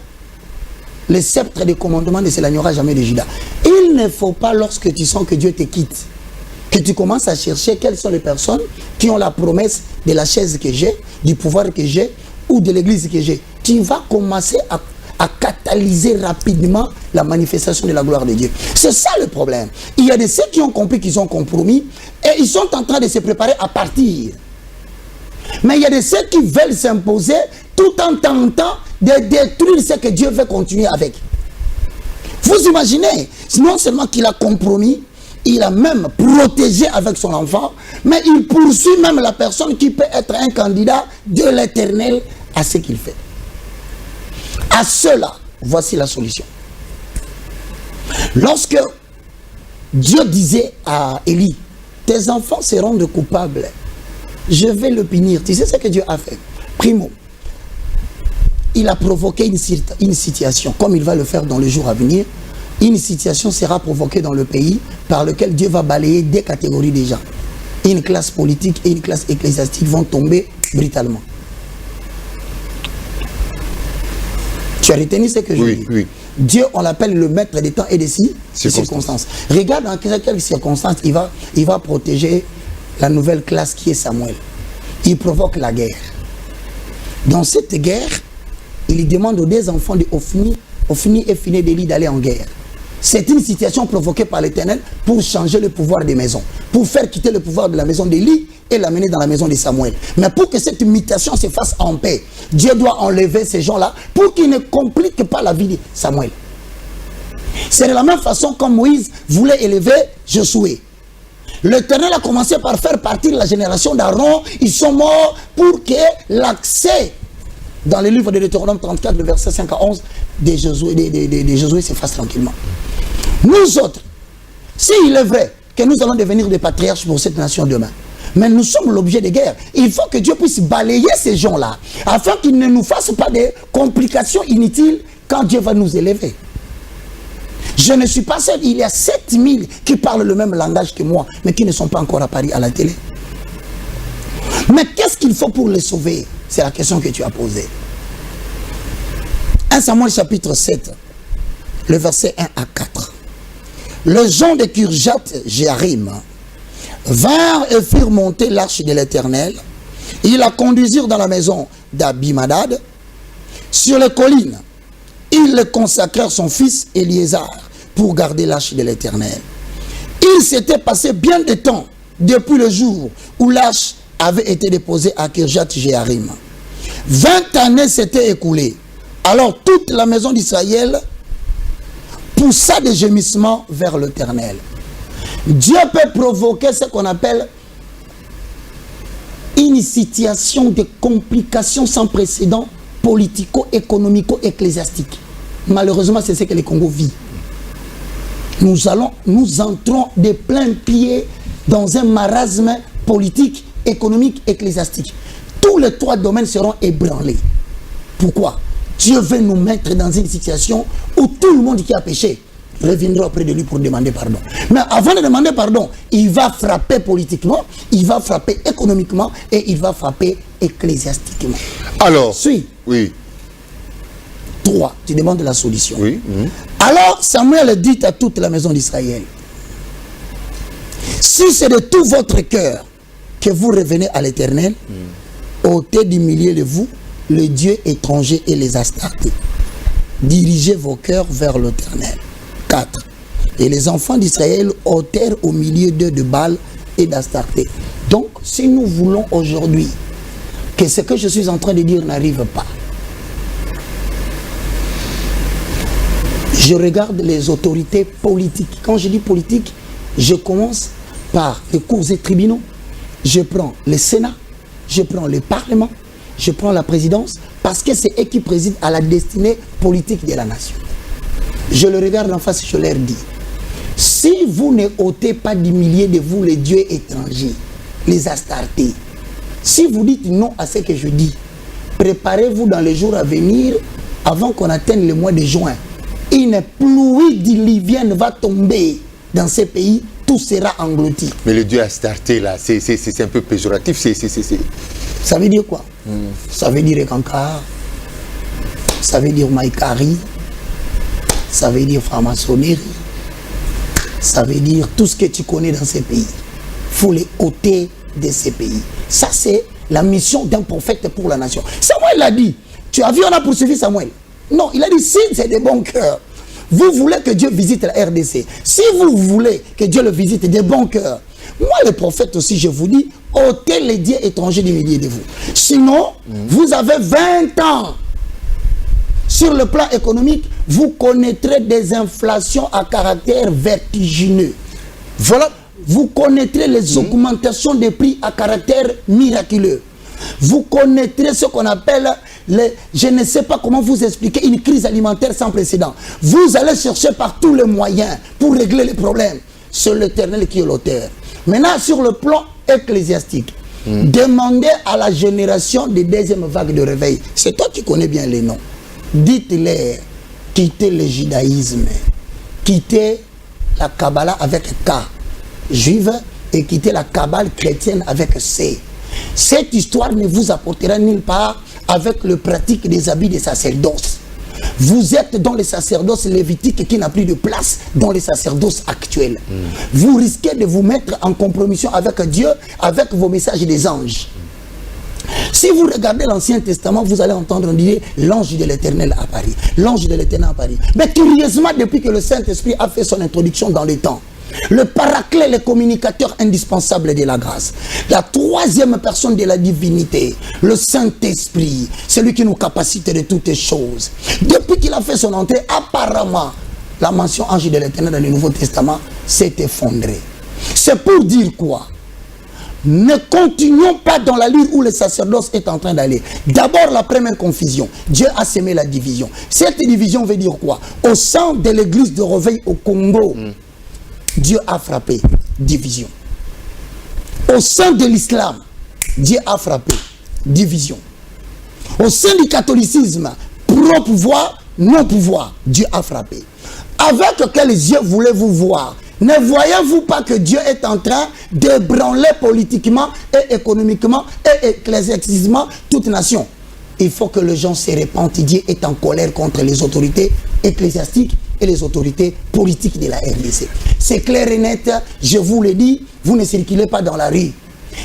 Speaker 4: le sceptre de commandement ne s'éloignera jamais de Juda. Il ne faut pas, lorsque tu sens que Dieu te quitte, que tu commences à chercher quelles sont les personnes qui ont la promesse de la chaise que j'ai, du pouvoir que j'ai ou de l'église que j'ai. Tu vas commencer à catalyser rapidement la manifestation de la gloire de Dieu. C'est ça le problème. Il y a de ceux qui ont compris qu'ils ont compromis et ils sont en train de se préparer à partir. Mais il y a de ceux qui veulent s'imposer tout en tentant de détruire ce que Dieu veut continuer avec. Vous imaginez, non seulement qu'il a compromis, il a même protégé avec son enfant, mais il poursuit même la personne qui peut être un candidat de l'Éternel à ce qu'il fait. À cela, voici la solution. Lorsque Dieu disait à Élie, tes enfants seront de coupables, je vais le punir. Tu sais ce que Dieu a fait? Primo, il a provoqué une situation, comme il va le faire dans le jour à venir. Une situation sera provoquée dans le pays par lequel Dieu va balayer deux catégories de gens. Une classe politique et une classe ecclésiastique vont tomber brutalement. Tu as retenu ce que je dis? Oui. Dieu, on l'appelle le maître des temps et des circonstances. Regarde dans quelles circonstances il va protéger la nouvelle classe qui est Samuel. Il provoque la guerre. Dans cette guerre, il demande aux deux enfants de Ophni et Phiné d'Élie d'aller en guerre. C'est une situation provoquée par l'Éternel pour changer le pouvoir des maisons, pour faire quitter le pouvoir de la maison d'Élie et l'amener dans la maison de Samuel. Mais pour que cette mutation se fasse en paix, Dieu doit enlever ces gens-là pour qu'ils ne compliquent pas la vie de Samuel. C'est de la même façon comme Moïse voulait élever Josué. L'Éternel a commencé par faire partir la génération d'Aaron. Ils sont morts pour que l'accès dans le livre de Deutéronome 34, le verset 5 à 11 de Josué se fasse tranquillement. Nous autres, s'il est vrai que nous allons devenir des patriarches pour cette nation demain, mais nous sommes l'objet de guerre, il faut que Dieu puisse balayer ces gens-là, afin qu'ils ne nous fassent pas de complications inutiles quand Dieu va nous élever. Je ne suis pas seul, il y a 7000 qui parlent le même langage que moi, mais qui ne sont pas encore apparus à la télé. Mais qu'est-ce qu'il faut pour les sauver? C'est la question que tu as posée. 1 Samuel chapitre 7, le verset 1 à 4. Les gens de Kirjat Jéarim vinrent et firent monter l'arche de l'Éternel. Ils la conduisirent dans la maison d'Abimadad. Sur les collines, ils le consacrèrent son fils Éliézar pour garder l'arche de l'Éternel. Il s'était passé bien de temps depuis le jour où l'arche avait été déposée à Kirjat Jéarim. 20 années s'étaient écoulées. Alors toute la maison d'Israël poussa des gémissements vers l'Éternel. Dieu peut provoquer ce qu'on appelle une situation de complications sans précédent politico-économico-ecclésiastique. Malheureusement, c'est ce que le Congo vit. Nous entrons de plein pied dans un marasme politique, économique, ecclésiastique. Tous les trois domaines seront ébranlés. Pourquoi? Dieu veut nous mettre dans une situation où tout le monde qui a péché reviendra auprès de lui pour demander pardon. Mais avant de demander pardon, il va frapper politiquement, il va frapper économiquement et il va frapper ecclésiastiquement. Alors, oui. 3, tu demandes la solution. Oui. Alors Samuel dit à toute la maison d'Israël, si c'est de tout votre cœur que vous revenez à l'Éternel, ôtez du milieu de vous les dieux étrangers et les Astartés. Dirigez vos cœurs vers l'Éternel. 4. Et les enfants d'Israël ôtèrent au milieu d'eux de Baal et d'Astarté. Donc, si nous voulons aujourd'hui que ce que je suis en train de dire n'arrive pas, je regarde les autorités politiques. Quand je dis politique, je commence par les cours et tribunaux, je prends le Sénat, je prends le Parlement, je prends la présidence, parce que c'est eux qui président à la destinée politique de la nation. Je le regarde en face, je leur dis, si vous ne ôtez pas du milieu de vous les dieux étrangers, les Astartés, si vous dites non à ce que je dis, préparez-vous dans les jours à venir, avant qu'on atteigne le mois de juin, une pluie diluvienne va tomber dans ces pays, tout sera englouti.
Speaker 1: Mais le dieu Astarté, là, c'est un peu péjoratif.
Speaker 4: Ça veut dire quoi? Ça veut dire Kankar, ça veut dire Maïkari, ça veut dire franc-maçonnerie, ça veut dire tout ce que tu connais dans ces pays. Il faut les ôter de ces pays. Ça, c'est la mission d'un prophète pour la nation. Samuel l'a dit. Tu as vu, on a poursuivi Samuel. Non, il a dit, si c'est de bon cœur, vous voulez que Dieu visite la RDC. Si vous voulez que Dieu le visite de bon cœur, moi, le prophète aussi, je vous dis, ôtez les dieux étrangers du milieu de vous. Sinon, vous avez 20 ans. Sur le plan économique, vous connaîtrez des inflations à caractère vertigineux.
Speaker 1: Voilà.
Speaker 4: Vous connaîtrez les augmentations des prix à caractère miraculeux. Vous connaîtrez ce qu'on appelle, je ne sais pas comment vous expliquer, une crise alimentaire sans précédent. Vous allez chercher par tous les moyens pour régler les problèmes. C'est l'Éternel qui est l'auteur. Maintenant, sur le plan ecclésiastique, demandez à la génération des deuxième vague de réveil. C'est toi qui connais bien les noms. Dites-leur, quittez le judaïsme, quittez la Kabbalah avec K, juive, et quittez la Kabbale chrétienne avec C. Cette histoire ne vous apportera nulle part avec le pratique des habits des sacerdoces. Vous êtes dans les sacerdoces lévitiques qui n'a plus de place dans les sacerdoces actuels. Vous risquez de vous mettre en compromission avec Dieu, avec vos messages des anges. Si vous regardez l'Ancien Testament, vous allez entendre dire l'ange de l'Éternel à Paris. L'ange de l'Éternel à Paris. Mais curieusement, depuis que le Saint-Esprit a fait son introduction dans les temps, le paraclet, le communicateur indispensable de la grâce, la troisième personne de la divinité, le Saint-Esprit, celui qui nous capacite de toutes les choses. Depuis qu'il a fait son entrée, apparemment, la mention ange de l'Éternel dans le Nouveau Testament s'est effondrée. C'est pour dire quoi? Ne continuons pas dans la ligne où le sacerdoce est en train d'aller. D'abord, la première confusion. Dieu a sémé la division. Cette division veut dire quoi? Au sein de l'église de réveil au Congo, Dieu a frappé. Division. Au sein de l'islam, Dieu a frappé. Division. Au sein du catholicisme, pro-pouvoir, non-pouvoir, Dieu a frappé. Avec quels yeux voulez-vous voir? Ne voyez-vous pas que Dieu est en train d'ébranler politiquement et économiquement et ecclésiastiquement toute nation? Il faut que les gens se répandent. Dieu est en colère contre les autorités ecclésiastiques et les autorités politiques de la RDC. C'est clair et net, je vous le dis, vous ne circulez pas dans la rue.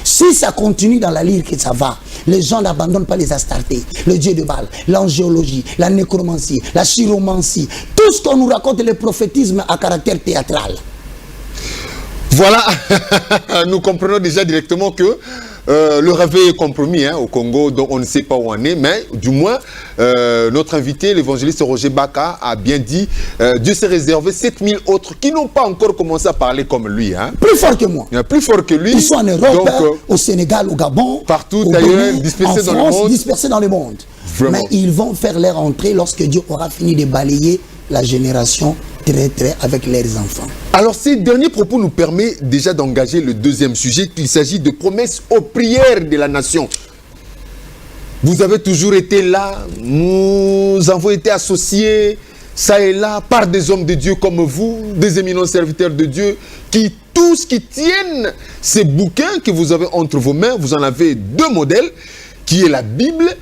Speaker 4: Si ça continue dans la lyre que ça va, les gens n'abandonnent pas les Astartés, le dieu de Baal, l'angéologie, la nécromancie, la chiromancie, tout ce qu'on nous raconte, le prophétisme à caractère théâtral.
Speaker 1: Voilà, nous comprenons déjà directement que le réveil est compromis au Congo, donc on ne sait pas où on est, mais du moins, notre invité, l'évangéliste Roger Baka, a bien dit Dieu s'est réservé 7000 autres qui n'ont pas encore commencé à parler comme lui.
Speaker 4: Plus fort que moi.
Speaker 1: Plus fort que lui.
Speaker 4: Ils sont en Europe, donc, au Sénégal, au Gabon,
Speaker 1: partout
Speaker 4: au
Speaker 1: d'ailleurs,
Speaker 4: Bénin,
Speaker 1: dispersés dans
Speaker 4: France,
Speaker 1: le monde.
Speaker 4: Dispersés dans le monde.
Speaker 1: Vraiment.
Speaker 4: Mais ils vont faire leur entrée lorsque Dieu aura fini de balayer la génération très avec leurs enfants.
Speaker 1: Alors ces derniers propos nous permettent déjà d'engager le deuxième sujet, qu'il s'agit de promesses aux prières de la nation. Vous avez toujours été là, nous avons été associés, ça et là, par des hommes de Dieu comme vous, des éminents serviteurs de Dieu, qui tous qui tiennent ces bouquins que vous avez entre vos mains, vous en avez deux modèles, qui est la Bible,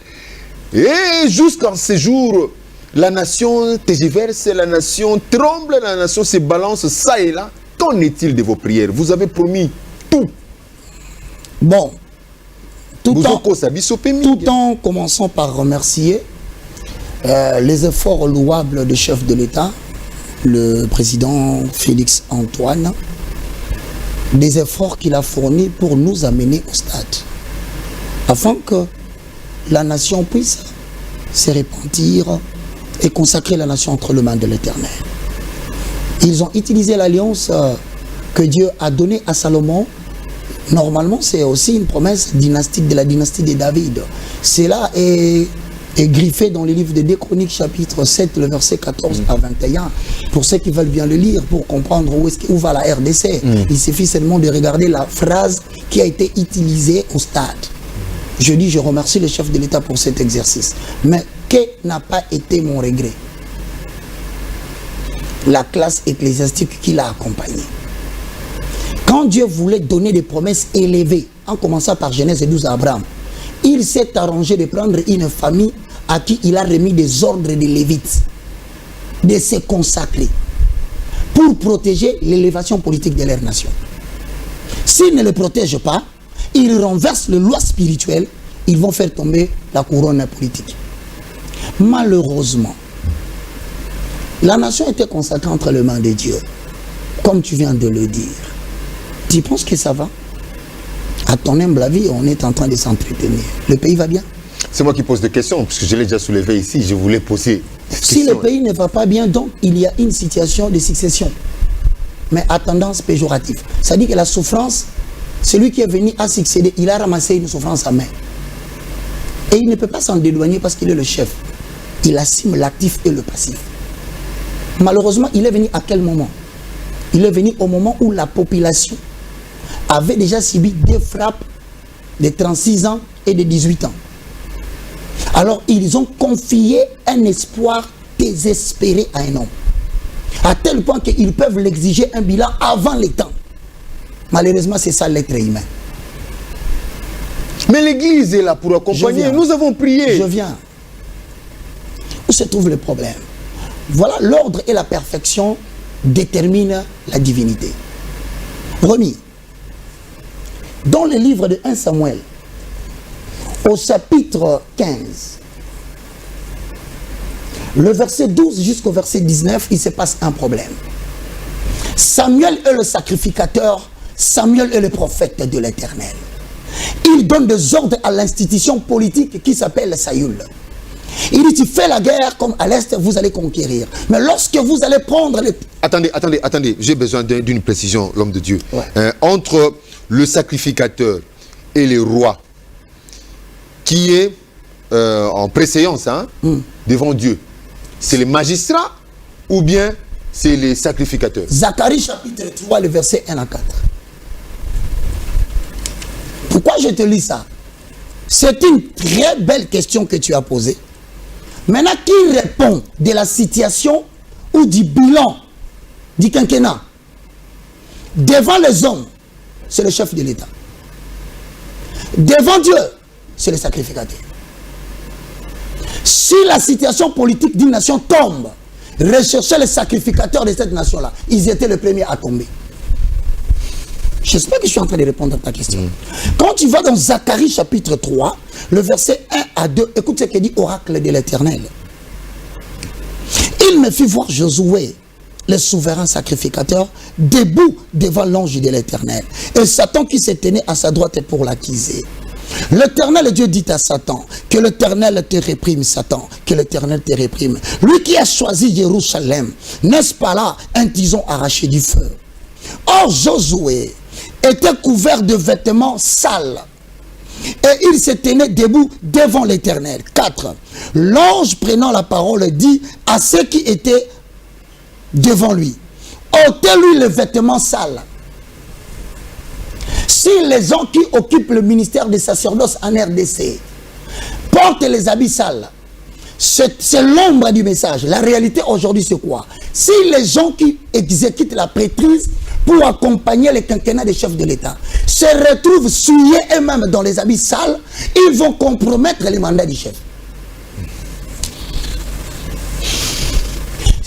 Speaker 1: et jusqu'en ces jours, la nation tergiverse, la nation tremble, la nation se balance ça et là. Qu'en est-il de vos prières? Vous avez promis tout.
Speaker 4: Bon, tout en commençant par remercier les efforts louables du chef de l'État, le président Félix Antoine, des efforts qu'il a fournis pour nous amener au stade, afin que la nation puisse se repentir et consacrer la nation entre les mains de l'Éternel. Ils ont utilisé l'alliance que Dieu a donnée à Salomon. Normalement, c'est aussi une promesse dynastique de la dynastie de David. Cela est griffé dans le livre de 2 Chroniques, chapitre 7, le verset 14 à 21. Pour ceux qui veulent bien le lire, pour comprendre où va la RDC, il suffit seulement de regarder la phrase qui a été utilisée au stade. Je dis, je remercie le chef de l'État pour cet exercice. Mais quel n'a pas été mon regret? La classe ecclésiastique qui l'a accompagné. Quand Dieu voulait donner des promesses élevées, en commençant par Genèse 12 à Abraham, il s'est arrangé de prendre une famille à qui il a remis des ordres des Lévites, de se consacrer, pour protéger l'élévation politique de leur nation. S'ils ne le protègent pas, ils renversent les lois spirituelles, ils vont faire tomber la couronne politique. Malheureusement, la nation était consacrée entre les mains de Dieu, comme tu viens de le dire. Tu penses que ça va? À ton humble avis, on est en train de s'entretenir. Le pays va bien?
Speaker 1: C'est moi qui pose des questions, puisque je l'ai déjà soulevé ici, je voulais poser des
Speaker 4: Si
Speaker 1: questions.
Speaker 4: le pays ne va pas bien, donc il y a une situation de succession, mais à tendance péjorative. Ça dit que la souffrance, celui qui est venu à succéder, il a ramassé une souffrance à main. Et il ne peut pas s'en dédouaner parce qu'il est le chef. Il assume l'actif et le passif. Malheureusement, il est venu à quel moment? Il est venu au moment où la population avait déjà subi des frappes de 36 ans et de 18 ans. Alors, ils ont confié un espoir désespéré à un homme. À tel point qu'ils peuvent l'exiger un bilan avant les temps. Malheureusement, c'est ça l'être humain.
Speaker 1: Mais l'Église est là pour accompagner. Nous avons prié.
Speaker 4: Je viens. Où se trouve le problème? Voilà, l'ordre et la perfection déterminent la divinité. Remis. Dans le livre de 1 Samuel, au chapitre 15, le verset 12 jusqu'au verset 19, il se passe un problème. Samuel est le sacrificateur, Samuel est le prophète de l'Éternel. Il donne des ordres à l'institution politique qui s'appelle Saül. Il dit, tu fais la guerre comme à l'Est, vous allez conquérir. Mais lorsque vous allez prendre les...
Speaker 1: Attendez, j'ai besoin d'une précision, l'homme de Dieu.
Speaker 4: Ouais.
Speaker 1: Entre le sacrificateur et le roi, qui est en préséance devant Dieu, c'est les magistrats ou bien c'est les sacrificateurs?
Speaker 4: Zacharie chapitre 3, le verset 1 à 4. Pourquoi je te lis ça? C'est une très belle question que tu as posée. Maintenant, qui répond de la situation ou du bilan du quinquennat? Devant les hommes, c'est le chef de l'État. Devant Dieu, c'est le sacrificateur. Si la situation politique d'une nation tombe, recherchez les sacrificateurs de cette nation-là. Ils étaient les premiers à tomber. J'espère que je suis en train de répondre à ta question. Quand tu vas dans Zacharie chapitre 3, le verset 1 à 2, écoute ce que dit l'oracle de l'Éternel. Il me fit voir Josué, le souverain sacrificateur, debout devant l'ange de l'Éternel. Et Satan qui se tenait à sa droite pour l'accuser. L'Éternel Dieu dit à Satan, que l'Éternel te réprime, Satan, que l'Éternel te réprime. Lui qui a choisi Jérusalem, n'est-ce pas là un tison arraché du feu? Or Josué était couvert de vêtements sales et il se tenait debout devant l'Éternel. 4. L'ange prenant la parole dit à ceux qui étaient devant lui, ôtez-lui les vêtements sales. Si les gens qui occupent le ministère des sacerdoces en RDC portent les habits sales, c'est l'ombre du message. La réalité aujourd'hui, c'est quoi? Si les gens qui exécutent la prêtrise pour accompagner les quinquennats des chefs de l'État se retrouvent souillés eux-mêmes dans les habits sales, ils vont compromettre les mandats du chef.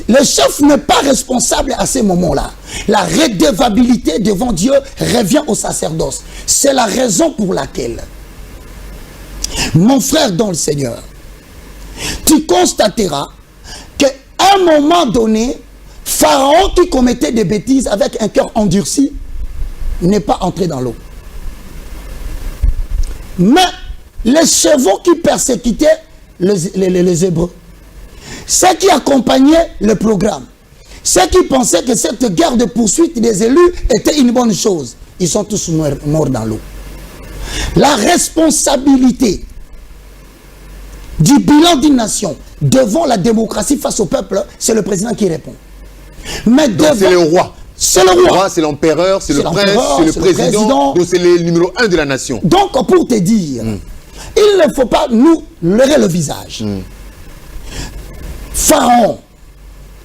Speaker 4: Le chef n'est pas responsable à ces moments-là. La redevabilité devant Dieu revient au sacerdoce. C'est la raison pour laquelle, mon frère dans le Seigneur, tu constateras qu'à un moment donné, Pharaon qui commettait des bêtises avec un cœur endurci n'est pas entré dans l'eau. Mais les chevaux qui persécutaient les Hébreux, ceux qui accompagnaient le programme, ceux qui pensaient que cette guerre de poursuite des élus était une bonne chose, ils sont tous morts dans l'eau. La responsabilité du bilan d'une nation devant la démocratie face au peuple, c'est le président qui répond. Mais
Speaker 1: c'est le roi.
Speaker 4: C'est le roi.
Speaker 1: C'est l'empereur, c'est le prince, c'est le président. Donc c'est le numéro 1 de la nation.
Speaker 4: Donc pour te dire, il ne faut pas nous leurrer le visage. Pharaon.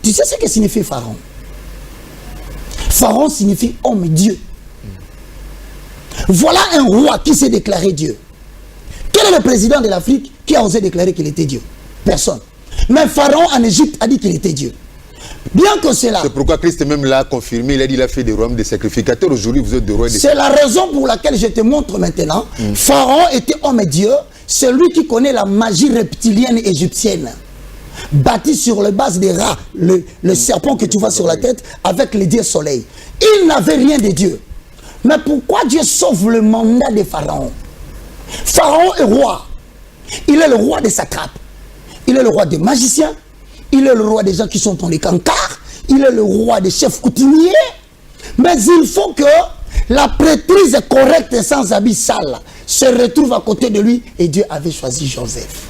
Speaker 4: Tu sais ce que signifie Pharaon? Pharaon signifie homme Dieu. Voilà un roi qui s'est déclaré Dieu. Quel est le président de l'Afrique qui a osé déclarer qu'il était Dieu? Personne. Mais Pharaon en Égypte a dit qu'il était Dieu. Bien que cela...
Speaker 1: C'est pourquoi Christ même l'a confirmé. Il a dit qu'il a fait des royaumes des sacrificateurs. Aujourd'hui, vous êtes des rois des...
Speaker 4: C'est la raison pour laquelle je te montre maintenant. Pharaon était homme et Dieu. Celui qui connaît la magie reptilienne égyptienne. Bâti sur la base des rats. Le serpent que tu vois sur la tête avec les dieux soleil. Il n'avait rien de Dieu. Mais pourquoi Dieu sauve le mandat de Pharaon? Pharaon est roi. Il est le roi des satrapes. Il est le roi des magiciens. Il est le roi des gens qui sont dans les cancars. Il est le roi des chefs coutumiers. Mais il faut que la prêtrise correcte et sans habit sale se retrouve à côté de lui. Et Dieu avait choisi Joseph.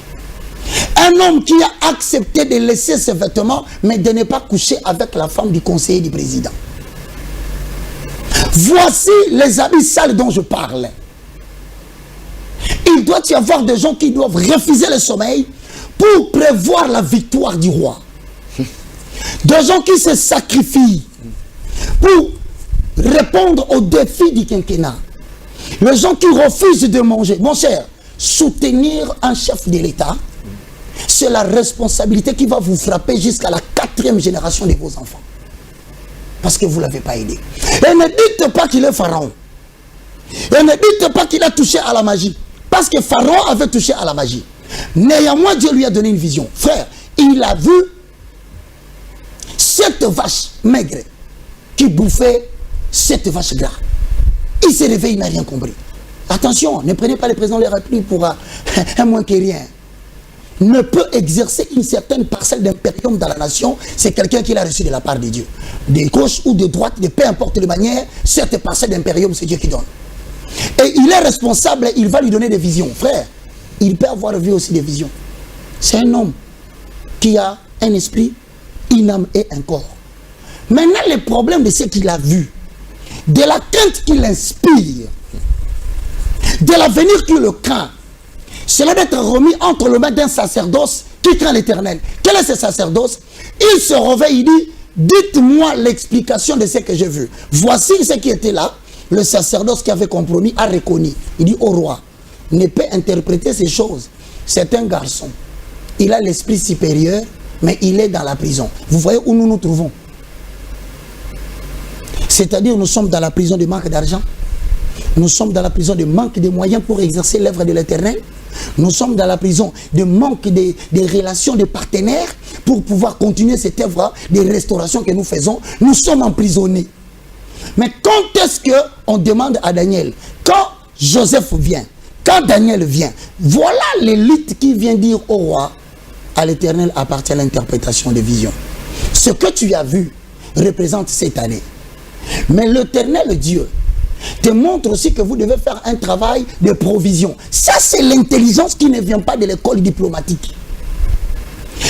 Speaker 4: Un homme qui a accepté de laisser ses vêtements, mais de ne pas coucher avec la femme du conseiller du président. Voici les habits sales dont je parle. Il doit y avoir des gens qui doivent refuser le sommeil pour prévoir la victoire du roi. Des gens qui se sacrifient pour répondre aux défis du quinquennat. Les gens qui refusent de manger. Mon cher, soutenir un chef de l'État, c'est la responsabilité qui va vous frapper jusqu'à la 4e génération de vos enfants. Parce que vous ne l'avez pas aidé. Et ne dites pas qu'il est pharaon. Et ne dites pas qu'il a touché à la magie. Parce que Pharaon avait touché à la magie. Néanmoins, Dieu lui a donné une vision. Frère, il a vu cette vache maigre qui bouffait cette vache grasse. Il s'est réveillé, il n'a rien compris. Attention, ne prenez pas le président de la République pour un moins que rien. Ne peut exercer une certaine parcelle d'impérium dans la nation, c'est quelqu'un qui l'a reçu de la part de Dieu. De gauche ou de droite, de peu importe de manière, cette parcelle d'impérium, c'est Dieu qui donne. Et il est responsable, il va lui donner des visions. Frère, il peut avoir vu aussi des visions. C'est un homme qui a un esprit, une âme et un corps. Maintenant, le problème de ce qu'il a vu, de la crainte qu'il inspire, de l'avenir qu'il le craint, c'est là d'être remis entre les mains d'un sacerdoce qui craint l'Éternel. Quel est ce sacerdoce? Il se réveille, il dit, dites-moi l'explication de ce que j'ai vu. Voici ce qui était là. Le sacerdoce qui avait compromis a reconnu. Il dit au roi, ne peut interpréter ces choses. C'est un garçon. Il a l'esprit supérieur, mais il est dans la prison. Vous voyez où nous nous trouvons? C'est-à-dire nous sommes dans la prison de manque d'argent. Nous sommes dans la prison de manque de moyens pour exercer l'œuvre de l'Éternel. Nous sommes dans la prison de manque de relations de partenaires pour pouvoir continuer cette œuvre de restauration que nous faisons. Nous sommes emprisonnés. Mais quand est-ce qu'on demande à Daniel? Quand Joseph vient, quand Daniel vient, voilà l'élite qui vient dire au roi, à l'Éternel appartient l'interprétation des visions. Ce que tu as vu représente cette année. Mais l'Éternel Dieu te montre aussi que vous devez faire un travail de provision. Ça, c'est l'intelligence qui ne vient pas de l'école diplomatique.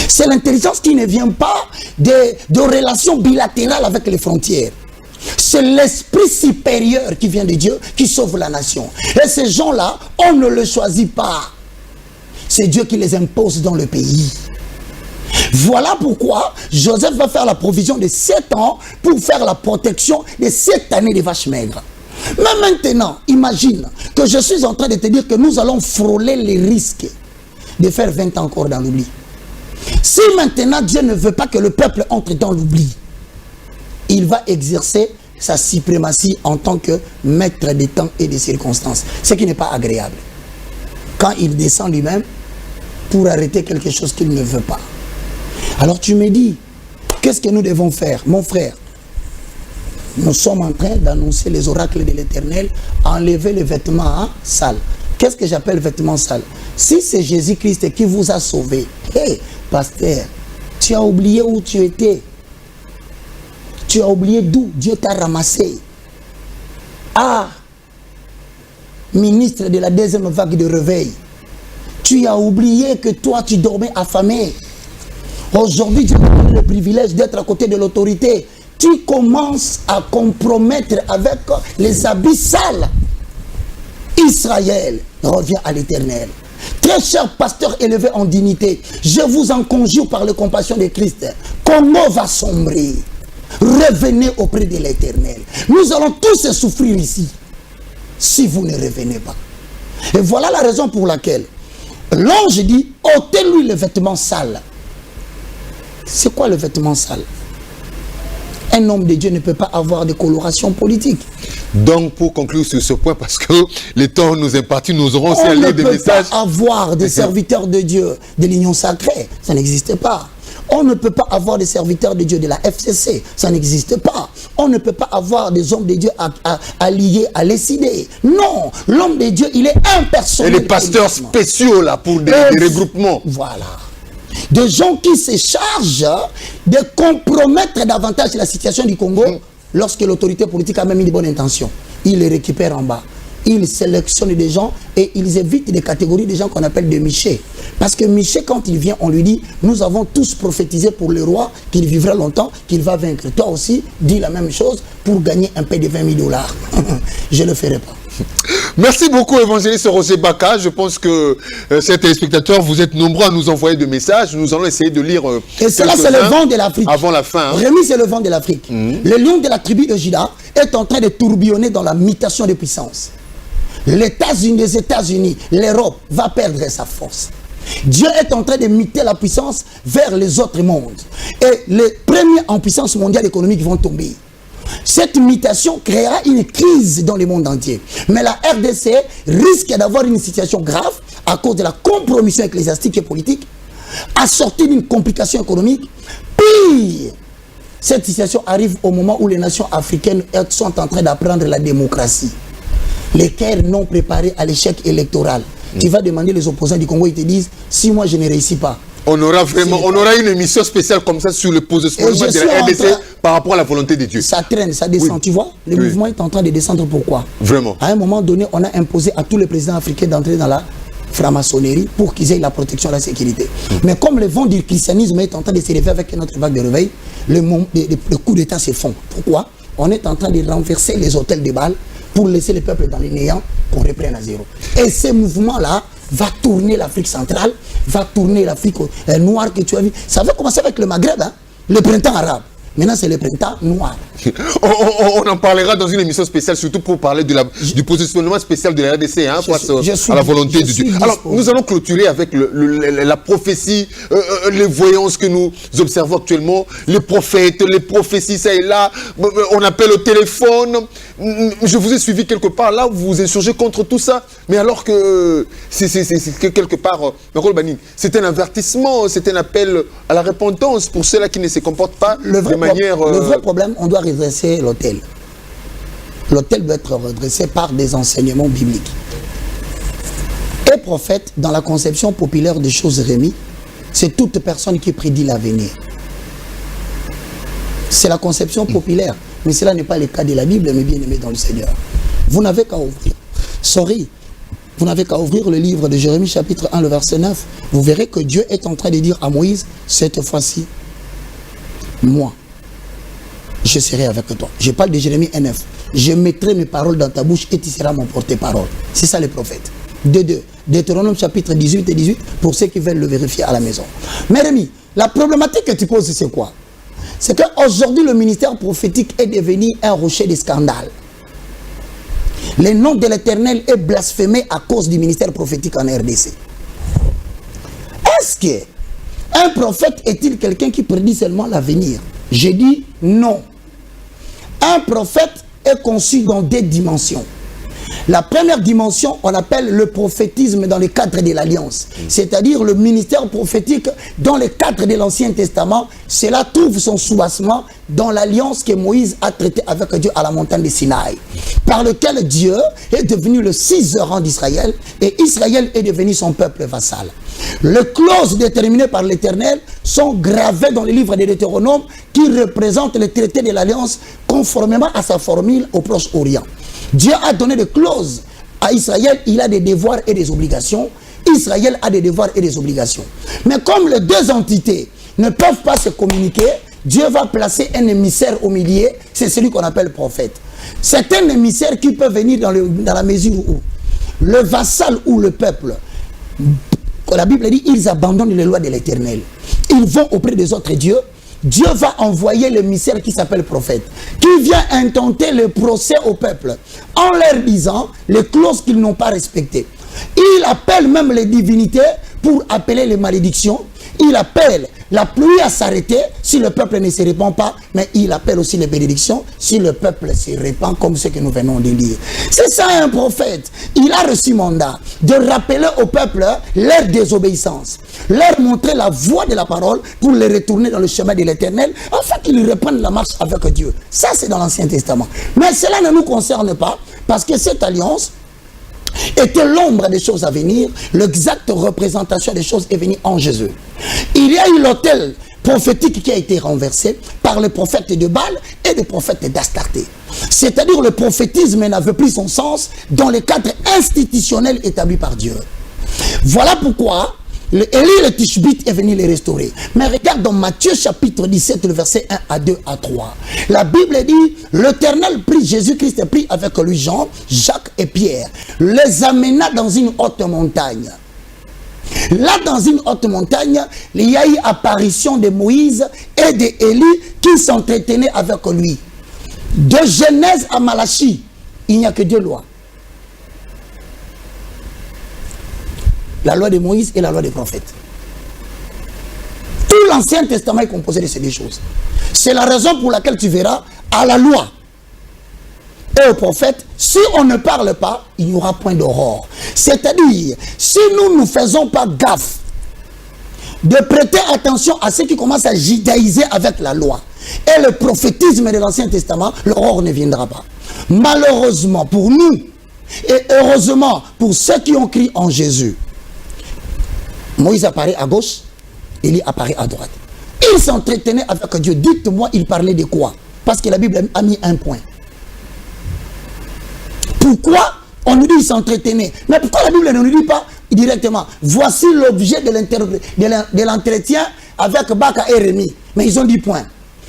Speaker 4: C'est l'intelligence qui ne vient pas de relations bilatérales avec les frontières. C'est l'esprit supérieur qui vient de Dieu qui sauve la nation. Et ces gens-là, on ne les choisit pas. C'est Dieu qui les impose dans le pays. Voilà pourquoi Joseph va faire la provision de 7 ans pour faire la protection de 7 années de vaches maigres. Mais maintenant, imagine que je suis en train de te dire que nous allons frôler les risques de faire 20 ans encore dans l'oubli. Si maintenant Dieu ne veut pas que le peuple entre dans l'oubli, il va exercer sa suprématie en tant que maître des temps et des circonstances. Ce qui n'est pas agréable. Quand il descend lui-même pour arrêter quelque chose qu'il ne veut pas. Alors tu me dis, qu'est-ce que nous devons faire, mon frère? Nous sommes en train d'annoncer les oracles de l'Éternel, enlever les vêtements sales. Qu'est-ce que j'appelle vêtements sales? Si c'est Jésus-Christ qui vous a sauvé, hé, pasteur, tu as oublié où tu étais. Tu as oublié d'où Dieu t'a ramassé. Ah, ministre de la deuxième vague de réveil, tu as oublié que toi tu dormais affamé. Aujourd'hui, Dieu t'a donné le privilège d'être à côté de l'autorité. Tu commences à compromettre avec les habits sales. Israël revient à l'Éternel. Très cher pasteur élevé en dignité, je vous en conjure par la compassion de Christ. Comment va sombrer? Revenez auprès de l'Éternel. Nous allons tous souffrir ici si vous ne revenez pas. Et voilà la raison pour laquelle l'ange dit, ôtez-lui le vêtement sale. C'est quoi le vêtement sale? Un homme de Dieu ne peut pas avoir de coloration politique.
Speaker 1: Donc, pour conclure sur ce point, parce que le temps nous est imparti, nous aurons aussi des messages.
Speaker 4: On ne peut pas avoir des serviteurs de Dieu de l'union sacrée. Ça n'existe pas. On ne peut pas avoir des serviteurs de Dieu de la FCC, ça n'existe pas. On ne peut pas avoir des hommes de Dieu alliés à l'ECD. Non, l'homme de Dieu, il est impersonnel.
Speaker 1: Et les pasteurs spéciaux là pour des regroupements.
Speaker 4: Voilà. Des gens qui se chargent de compromettre davantage la situation du Congo lorsque l'autorité politique a même une bonne intention. Ils les récupèrent en bas. Ils sélectionnent des gens et ils évitent des catégories de gens qu'on appelle des Michés. Parce que Miché, quand il vient, on lui dit, nous avons tous prophétisé pour le roi qu'il vivra longtemps, qu'il va vaincre. Toi aussi, dis la même chose pour gagner un paie de 20 000 $. Je ne le ferai pas.
Speaker 1: Merci beaucoup, évangéliste Roger Baka. Je pense que ces téléspectateurs, vous êtes nombreux à nous envoyer des messages. Nous allons essayer de lire.
Speaker 4: Et cela, c'est le vent de l'Afrique.
Speaker 1: Avant la fin. Hein.
Speaker 4: Rémi, c'est le vent de l'Afrique. Le lion de la tribu de Juda est en train de tourbillonner dans la mutation de puissance. Les États-Unis, l'Europe va perdre sa force. Dieu est en train de muter la puissance vers les autres mondes. Et les premiers en puissance mondiale économique vont tomber. Cette mutation créera une crise dans le monde entier. Mais la RDC risque d'avoir une situation grave à cause de la compromission ecclésiastique et politique, assortie d'une complication économique. Pire, cette situation arrive au moment où les nations africaines sont en train d'apprendre la démocratie. Les caires non préparés à l'échec électoral. Tu vas demander les opposants du Congo, ils te disent, si moi je ne réussis pas. On aura
Speaker 1: une émission spéciale comme ça sur le positionnement de la RDC par rapport à la volonté de Dieu.
Speaker 4: Ça traîne, ça descend, tu vois. Le mouvement est en train de descendre, pourquoi?
Speaker 1: Vraiment.
Speaker 4: À un moment donné, on a imposé à tous les présidents africains d'entrer dans la franc-maçonnerie pour qu'ils aient la protection et la sécurité. Mais comme le vent du christianisme est en train de se réveiller avec notre vague de réveil, le coup d'État se fond. Pourquoi? On est en train de renverser les hôtels de Bâle pour laisser le peuple dans les néants, qu'on reprenne à zéro. Et ce mouvement-là va tourner l'Afrique centrale, va tourner l'Afrique noire que tu as vu. Ça va commencer avec le Maghreb, hein? Le printemps arabe. Maintenant, c'est le printemps noir.
Speaker 1: On en parlera dans une émission spéciale, surtout pour parler du positionnement spécial de la RDC hein, face à la volonté de Dieu. Alors, nous allons clôturer avec la prophétie, les voyances que nous observons actuellement, les prophètes, les prophéties, ça et là. On appelle au téléphone. Je vous ai suivi quelque part, là, vous vous insurgez contre tout ça. Mais alors que c'est quelque part, c'est un avertissement, c'est un appel à la repentance pour ceux-là qui ne se comportent pas de manière...
Speaker 4: Le vrai problème, on doit redresser l'autel. L'autel doit être redressé par des enseignements bibliques. Et prophète, dans la conception populaire des choses Rémi, c'est toute personne qui prédit l'avenir. C'est la conception populaire. Mais cela n'est pas le cas de la Bible, mes bien-aimés dans le Seigneur. Vous n'avez qu'à ouvrir. Vous n'avez qu'à ouvrir le livre de Jérémie chapitre 1, le verset 9. Vous verrez que Dieu est en train de dire à Moïse, cette fois-ci, moi, je serai avec toi. Je parle de Jérémie 1, 9. Je mettrai mes paroles dans ta bouche et tu seras mon porte-parole. C'est ça les prophètes. 2. Deutéronome chapitre 18 et 18, pour ceux qui veulent le vérifier à la maison. Mais Rémi, la problématique que tu poses, c'est quoi? C'est qu'aujourd'hui, le ministère prophétique est devenu un rocher de scandale. Le nom de l'Éternel est blasphémé à cause du ministère prophétique en RDC. Est-ce que un prophète est-il quelqu'un qui prédit seulement l'avenir? J'ai dit non. Un prophète est conçu dans deux dimensions. La première dimension, on appelle le prophétisme dans le cadre de l'Alliance. C'est-à-dire le ministère prophétique dans le cadre de l'Ancien Testament. Cela trouve son soubassement dans l'alliance que Moïse a traitée avec Dieu à la montagne de Sinaï. Par lequel Dieu est devenu le suzerain d'Israël et Israël est devenu son peuple vassal. Les clauses déterminées par l'Éternel sont gravées dans le livre de Deutéronome qui représente le traité de l'Alliance conformément à sa formule au Proche-Orient. Dieu a donné des clauses à Israël, il a des devoirs et des obligations. Israël a des devoirs et des obligations. Mais comme les deux entités ne peuvent pas se communiquer, Dieu va placer un émissaire au milieu, c'est celui qu'on appelle prophète. C'est un émissaire qui peut venir dans la mesure où le vassal ou le peuple, la Bible dit, ils abandonnent les lois de l'Éternel. Ils vont auprès des autres dieux. Dieu va envoyer l'émissaire qui s'appelle prophète, qui vient intenter le procès au peuple, en leur disant les clauses qu'ils n'ont pas respectées. Il appelle même les divinités pour appeler les malédictions. Il appelle la pluie a s'arrêté si le peuple ne se répand pas, mais il appelle aussi les bénédictions si le peuple se répand, comme ce que nous venons de lire. C'est ça un prophète. Il a reçu mandat de rappeler au peuple leur désobéissance, leur montrer la voie de la parole pour les retourner dans le chemin de l'Éternel, afin qu'ils reprennent la marche avec Dieu. Ça, c'est dans l'Ancien Testament. Mais cela ne nous concerne pas, parce que cette alliance était l'ombre des choses à venir, l'exacte représentation des choses est venue en Jésus. Il y a eu l'autel prophétique qui a été renversé par le prophète de Baal et le prophète d'Astarté. C'est-à-dire le prophétisme n'avait plus son sens dans le cadre institutionnel établi par Dieu. Voilà pourquoi Élie le Tishbite est venu les restaurer. Mais regarde dans Matthieu chapitre 17, le verset 1 à 2 à 3. La Bible dit, l'Éternel prit, Jésus-Christ prit avec lui Jean, Jacques et Pierre, les amena dans une haute montagne. Là, dans une haute montagne, il y a eu apparition de Moïse et d'Élie qui s'entretenaient avec lui. De Genèse à Malachie, il n'y a que deux lois. La loi de Moïse et la loi des prophètes. Tout l'Ancien Testament est composé de ces deux choses. C'est la raison pour laquelle tu verras à la loi et aux prophètes, si on ne parle pas, il n'y aura point d'aurore. C'est-à-dire, si nous ne faisons pas gaffe de prêter attention à ceux qui commencent à judaïser avec la loi et le prophétisme de l'Ancien Testament, l'aurore ne viendra pas. Malheureusement pour nous, et heureusement pour ceux qui ont crié en Jésus, Moïse apparaît à gauche, Élie apparaît à droite. Ils s'entretenaient avec Dieu. Dites-moi, ils parlaient de quoi? Parce que la Bible a mis un point. Pourquoi on nous dit qu'ils s'entretenaient? Mais pourquoi la Bible ne nous dit pas directement, voici l'objet de l'entretien avec Baka et Rémi? Mais ils ont dit point.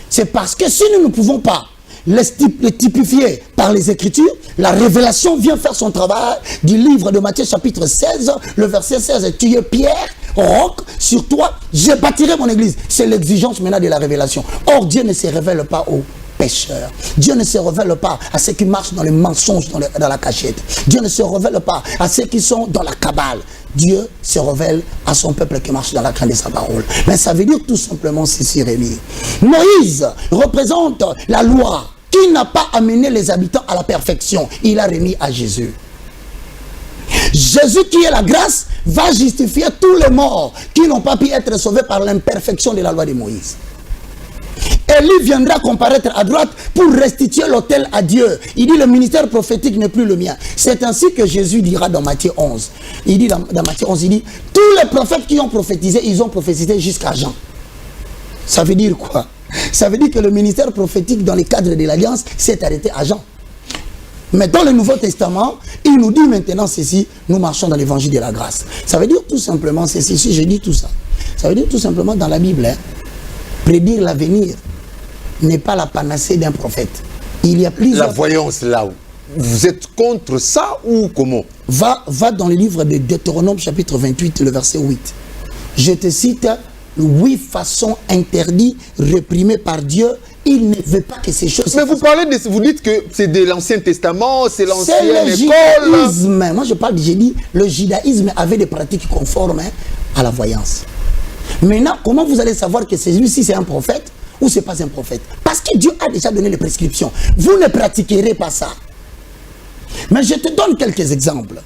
Speaker 4: C'est parce que si nous ne pouvons pas les typifier par les Écritures, la révélation vient faire son travail du livre de Matthieu chapitre 16, le verset 16. Tu es Pierre, roc, sur toi, je bâtirai mon église. C'est l'exigence maintenant de la révélation. Or, Dieu ne se révèle pas aux pécheurs. Dieu ne se révèle pas à ceux qui marchent dans les mensonges, dans la cachette. Dieu ne se révèle pas à ceux qui sont dans la cabale. Dieu se révèle à son peuple qui marche dans la crainte de sa parole. Mais ça veut dire tout simplement ceci, Rémi. Moïse représente la loi qui n'a pas amené les habitants à la perfection. Il a remis à Jésus. Jésus qui est la grâce va justifier tous les morts qui n'ont pas pu être sauvés par l'imperfection de la loi de Moïse. Élie viendra comparaître à droite pour restituer l'autel à Dieu. Il dit le ministère prophétique n'est plus le mien. C'est ainsi que Jésus dira dans Matthieu 11. Il dit dans Matthieu 11, il dit tous les prophètes qui ont prophétisé, ils ont prophétisé jusqu'à Jean. Ça veut dire quoi? Ça veut dire que le ministère prophétique dans le cadre de l'Alliance s'est arrêté à Jean. Mais dans le Nouveau Testament, il nous dit maintenant ceci, nous marchons dans l'évangile de la grâce. Ça veut dire tout simplement ceci, si je dis tout ça. Ça veut dire tout simplement dans la Bible, prédire l'avenir n'est pas la panacée d'un prophète. Il y a plusieurs...
Speaker 1: La voyance là, vous êtes contre ça ou comment?
Speaker 4: Va dans le livre de Deutéronome chapitre 28, le verset 8. Je te cite, 8 façons interdites, réprimées par Dieu. Il ne veut pas que ces choses...
Speaker 1: Mais vous dites que c'est de l'Ancien Testament, c'est l'ancienne école.
Speaker 4: Judaïsme. Moi je parle, j'ai dit, le judaïsme avait des pratiques conformes à la voyance. Maintenant, comment vous allez savoir que celui-ci c'est un prophète ou c'est pas un prophète? Parce que Dieu a déjà donné les prescriptions. Vous ne pratiquerez pas ça. Mais je te donne quelques exemples.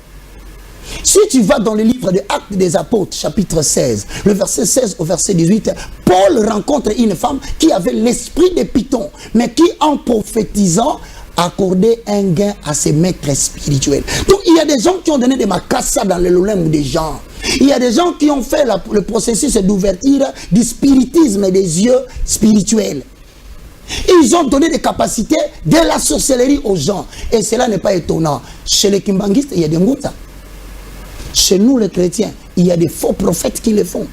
Speaker 4: Si tu vas dans le livre des Actes des Apôtres, chapitre 16, le verset 16 au verset 18, Paul rencontre une femme qui avait l'esprit de Python, mais qui, en prophétisant, accordait un gain à ses maîtres spirituels. Donc, il y a des gens qui ont donné des macassas dans le lolem des gens. Il y a des gens qui ont fait le processus d'ouverture du spiritisme des yeux spirituels. Ils ont donné des capacités de la sorcellerie aux gens. Et cela n'est pas étonnant. Chez les kimbanguistes, il y a des moutas. Chez nous, les chrétiens, il y a des faux prophètes qui le font.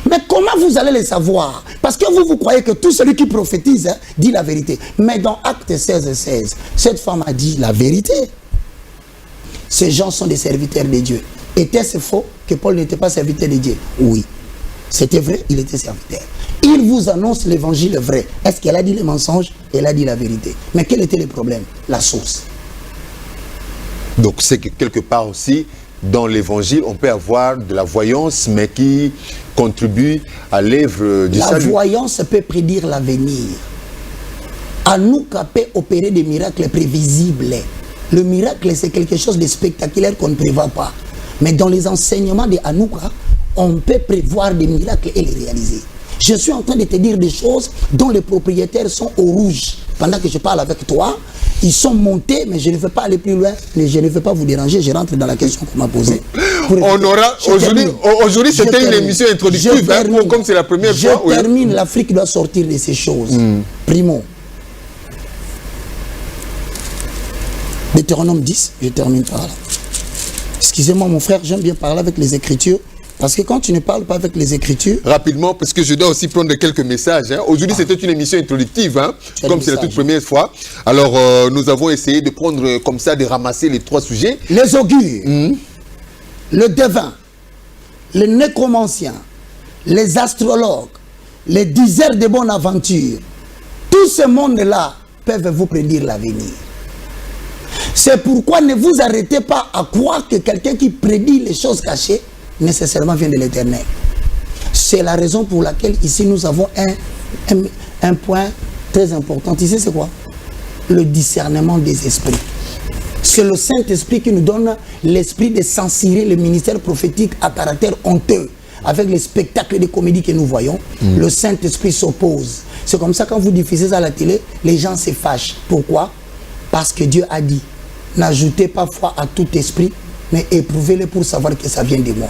Speaker 4: Mais comment vous allez les savoir? Parce que vous croyez que tout celui qui prophétise dit la vérité. Mais dans Acte 16, cette femme a dit la vérité. Ces gens sont des serviteurs de Dieu. Était-ce faux que Paul n'était pas serviteur de Dieu? Oui. C'était vrai, il était serviteur. Il vous annonce l'évangile vrai. Est-ce qu'elle a dit les mensonges? Elle a dit la vérité. Mais quel était le problème? La source.
Speaker 1: Donc c'est que quelque part aussi, dans l'évangile, on peut avoir de la voyance, mais qui contribue à l'œuvre du salut.
Speaker 4: La voyance peut prédire l'avenir. Anouka peut opérer des miracles prévisibles. Le miracle, c'est quelque chose de spectaculaire qu'on ne prévoit pas. Mais dans les enseignements de Anouka, on peut prévoir des miracles et les réaliser. Je suis en train de te dire des choses dont les propriétaires sont au rouge. Pendant que je parle avec toi, ils sont montés, mais je ne veux pas aller plus loin. Je ne veux pas vous déranger, je rentre dans la question qu'on m'a posée.
Speaker 1: On aura, aujourd'hui c'était une émission introductive, hein, comme c'est la première fois.
Speaker 4: Je termine, l'Afrique doit sortir de ces choses. Primo. Deutéronome 10, je termine par là. Excusez-moi mon frère, j'aime bien parler avec les Écritures. Parce que quand tu ne parles pas avec les Écritures...
Speaker 1: Rapidement, parce que je dois aussi prendre quelques messages. Hein. Aujourd'hui, c'était une émission introductive, hein, comme c'est la toute première fois. Alors, nous avons essayé de prendre comme ça, de ramasser les 3 sujets.
Speaker 4: Les augures, le devin, les nécromanciens, les astrologues, les diseurs de bonne aventure, tout ce monde-là peuvent vous prédire l'avenir. C'est pourquoi ne vous arrêtez pas à croire que quelqu'un qui prédit les choses cachées nécessairement vient de l'Éternel. C'est la raison pour laquelle ici nous avons un point très important. Ici c'est quoi? Le discernement des esprits. C'est le Saint-Esprit qui nous donne l'esprit de censurer le ministère prophétique à caractère honteux. Avec les spectacles de comédie que nous voyons, le Saint-Esprit s'oppose. C'est comme ça quand vous diffusez à la télé, les gens se fâchent. Pourquoi? Parce que Dieu a dit, n'ajoutez pas foi à tout esprit, mais éprouvez-le pour savoir que ça vient de moi.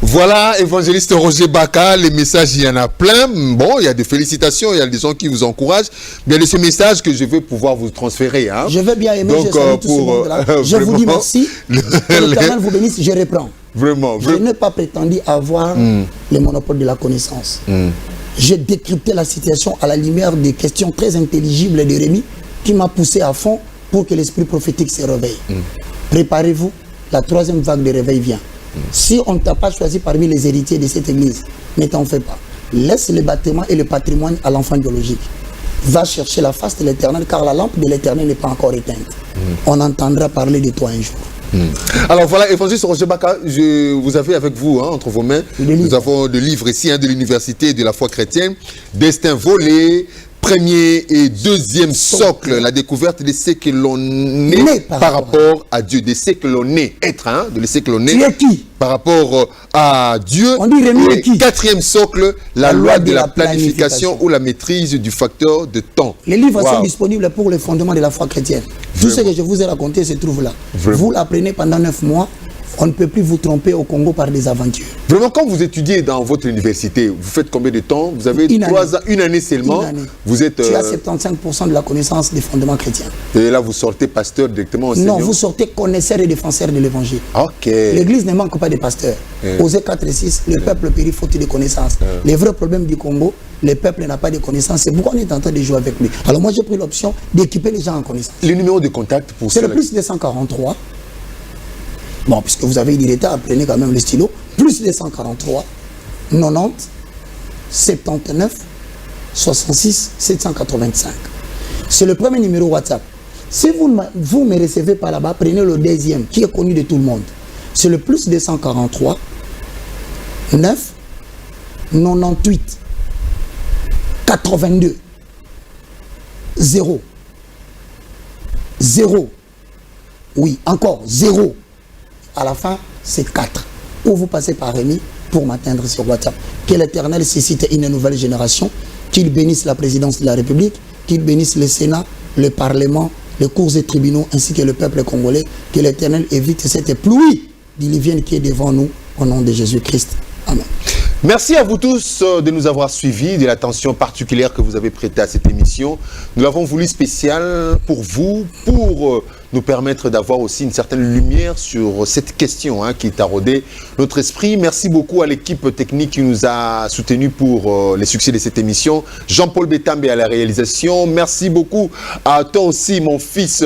Speaker 1: Voilà, évangéliste Roger Baka, les messages, il y en a plein. Bon, il y a des félicitations, il y a des gens qui vous encouragent. Mais il y a de ces messages que je vais pouvoir vous transférer. Hein.
Speaker 4: Je vais bien aimer, je salue tout ce monde-là. Je vous dis merci. L'Éternel vous bénisse, je reprends.
Speaker 1: Vraiment.
Speaker 4: Je n'ai pas prétendu avoir le monopole de la connaissance. J'ai décrypté la situation à la lumière des questions très intelligibles de Rémi qui m'a poussé à fond pour que l'esprit prophétique se réveille. Préparez-vous, la 3e vague de réveil vient. Si on ne t'a pas choisi parmi les héritiers de cette église, ne t'en fais pas. Laisse le bâtiment et le patrimoine à l'enfant biologique. Va chercher la face de l'Éternel, car la lampe de l'Éternel n'est pas encore éteinte. On entendra parler de toi un jour.
Speaker 1: Alors voilà, évangéliste Roger Baka, vous avez avec vous, hein, entre vos mains, nous avons des livres ici, hein, de l'université de la foi chrétienne, Destin volé, premier et deuxième socle, la découverte de ce que l'on est par rapport à Dieu, de ce que l'on est, être, hein, de ce que l'on est.
Speaker 4: Tu es qui?
Speaker 1: Par rapport à Dieu.
Speaker 4: On dit Rémi qui?
Speaker 1: 4e socle, la loi de la planification ou la maîtrise du facteur de temps.
Speaker 4: Les livres sont disponibles pour les fondements de la foi chrétienne. Tout ce que je vous ai raconté se trouve là. Vous l'apprenez pendant 9 mois. On ne peut plus vous tromper au Congo par des aventures.
Speaker 1: Vraiment, quand vous étudiez dans votre université, vous faites combien de temps? Vous avez une année seulement. Vous êtes,
Speaker 4: tu as 75% de la connaissance des fondements chrétiens.
Speaker 1: Et là, vous sortez pasteur directement enseignant?
Speaker 4: Non, vous sortez connaisseur et défenseur de l'évangile.
Speaker 1: Ok.
Speaker 4: L'église ne manque pas de pasteurs. Osée 4 et 6, le peuple périt faute de connaissances. Les vrais problèmes du Congo, le peuple n'a pas de connaissances. C'est pourquoi on est en train de jouer avec lui. Alors moi, j'ai pris l'option d'équiper les gens en connaissance.
Speaker 1: Le numéro de contact pour
Speaker 4: c'est le plus 243. Bon, puisque vous avez eu du retard, prenez quand même le stylo. Plus 243, 90, 79, 66, 785. C'est le premier numéro WhatsApp. Si vous me recevez par là-bas, prenez le deuxième, qui est connu de tout le monde. C'est le plus 243, 9, 98, 82, 0, 0. Oui, encore 0. À la fin, c'est 4. Ou vous passez par Rémi pour m'atteindre sur WhatsApp. Que l'Éternel suscite une nouvelle génération, qu'il bénisse la présidence de la République, qu'il bénisse le Sénat, le Parlement, les cours et tribunaux, ainsi que le peuple congolais. Que l'Éternel évite cette pluie diluvienne qui est devant nous, au nom de Jésus-Christ. Amen.
Speaker 1: Merci à vous tous de nous avoir suivis, de l'attention particulière que vous avez prêtée à cette émission. Nous l'avons voulu spéciale pour vous, pour nous permettre d'avoir aussi une certaine lumière sur cette question, hein, qui taraudait notre esprit. Merci beaucoup à l'équipe technique qui nous a soutenus pour les succès de cette émission. Jean-Paul Betambe à la réalisation. Merci beaucoup à toi aussi, mon fils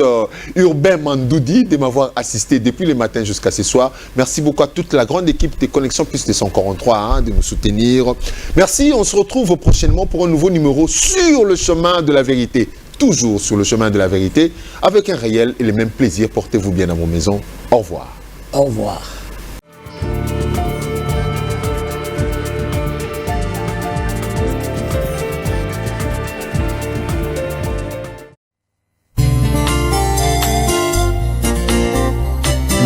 Speaker 1: Urbain Mandoudi, de m'avoir assisté depuis le matin jusqu'à ce soir. Merci beaucoup à toute la grande équipe de Connexion Plus 243, hein, de nous soutenir. Merci, on se retrouve prochainement pour un nouveau numéro sur le chemin de la vérité. Toujours sur le chemin de la vérité, avec un réel et le même plaisir. Portez-vous bien à vos maisons. Au revoir.
Speaker 4: Au revoir.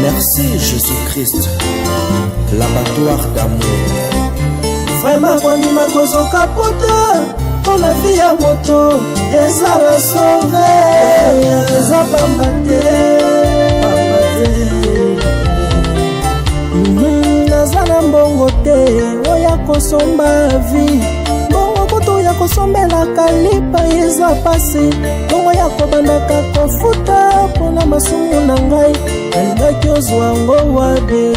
Speaker 5: Merci Jésus-Christ, l'abattoir d'amour.
Speaker 6: Vraiment kondima kozoka poto pour la vie à moto. Eza la sauve, eza pamba te. Naza na mbongo te, oya kosomba vie. Mbongo koto ya kosombela kalipa eza pasi. Mbongo ya kobandaka kofuta mpona masumu na ngai. Nalingaki ozwa ngo wabe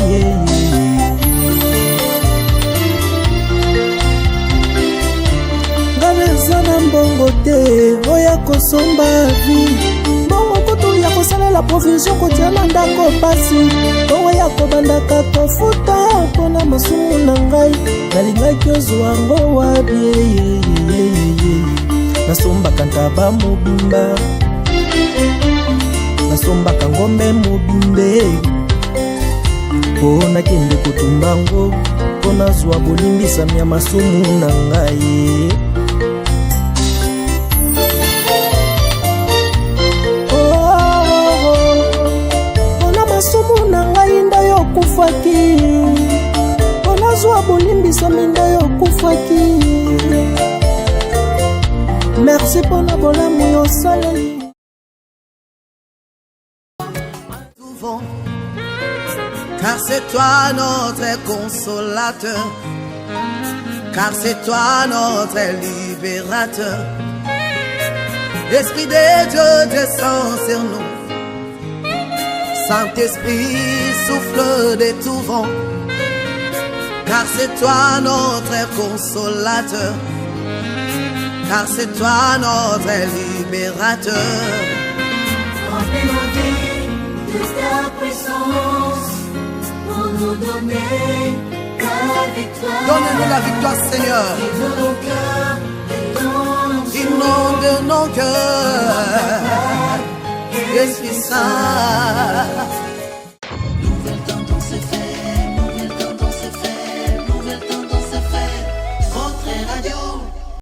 Speaker 6: Ngabeza na mbongo te, oya kosomba vi. Mbongo kutu ya kosalela provision kotia na ndako pasi. Mbongo ya kobandaka kofuta mpona masumu na ngai. Nalingaki ozwa ngo wabe nasombaka ntaba mobimba, nasombaka ngombe mobimbe mpo nakende kotumba ngo mpo nazwa bolimbisami ya masumu na ngai. Mpona masumu na ngai nda yokufaki, mpo nazwa bolimbisami nda yokufaki. Merci mpona bolamu yosaleli.
Speaker 7: Car c'est toi notre consolateur, car c'est toi notre libérateur. L'Esprit de Dieu descend sur nous, Saint-Esprit souffle de tout vent, car c'est toi notre consolateur, car c'est toi notre libérateur.
Speaker 8: De ta puissance pour nous donner la victoire.
Speaker 7: Donne-nous la victoire, Seigneur. Inonde nos cœurs, Esprit Saint.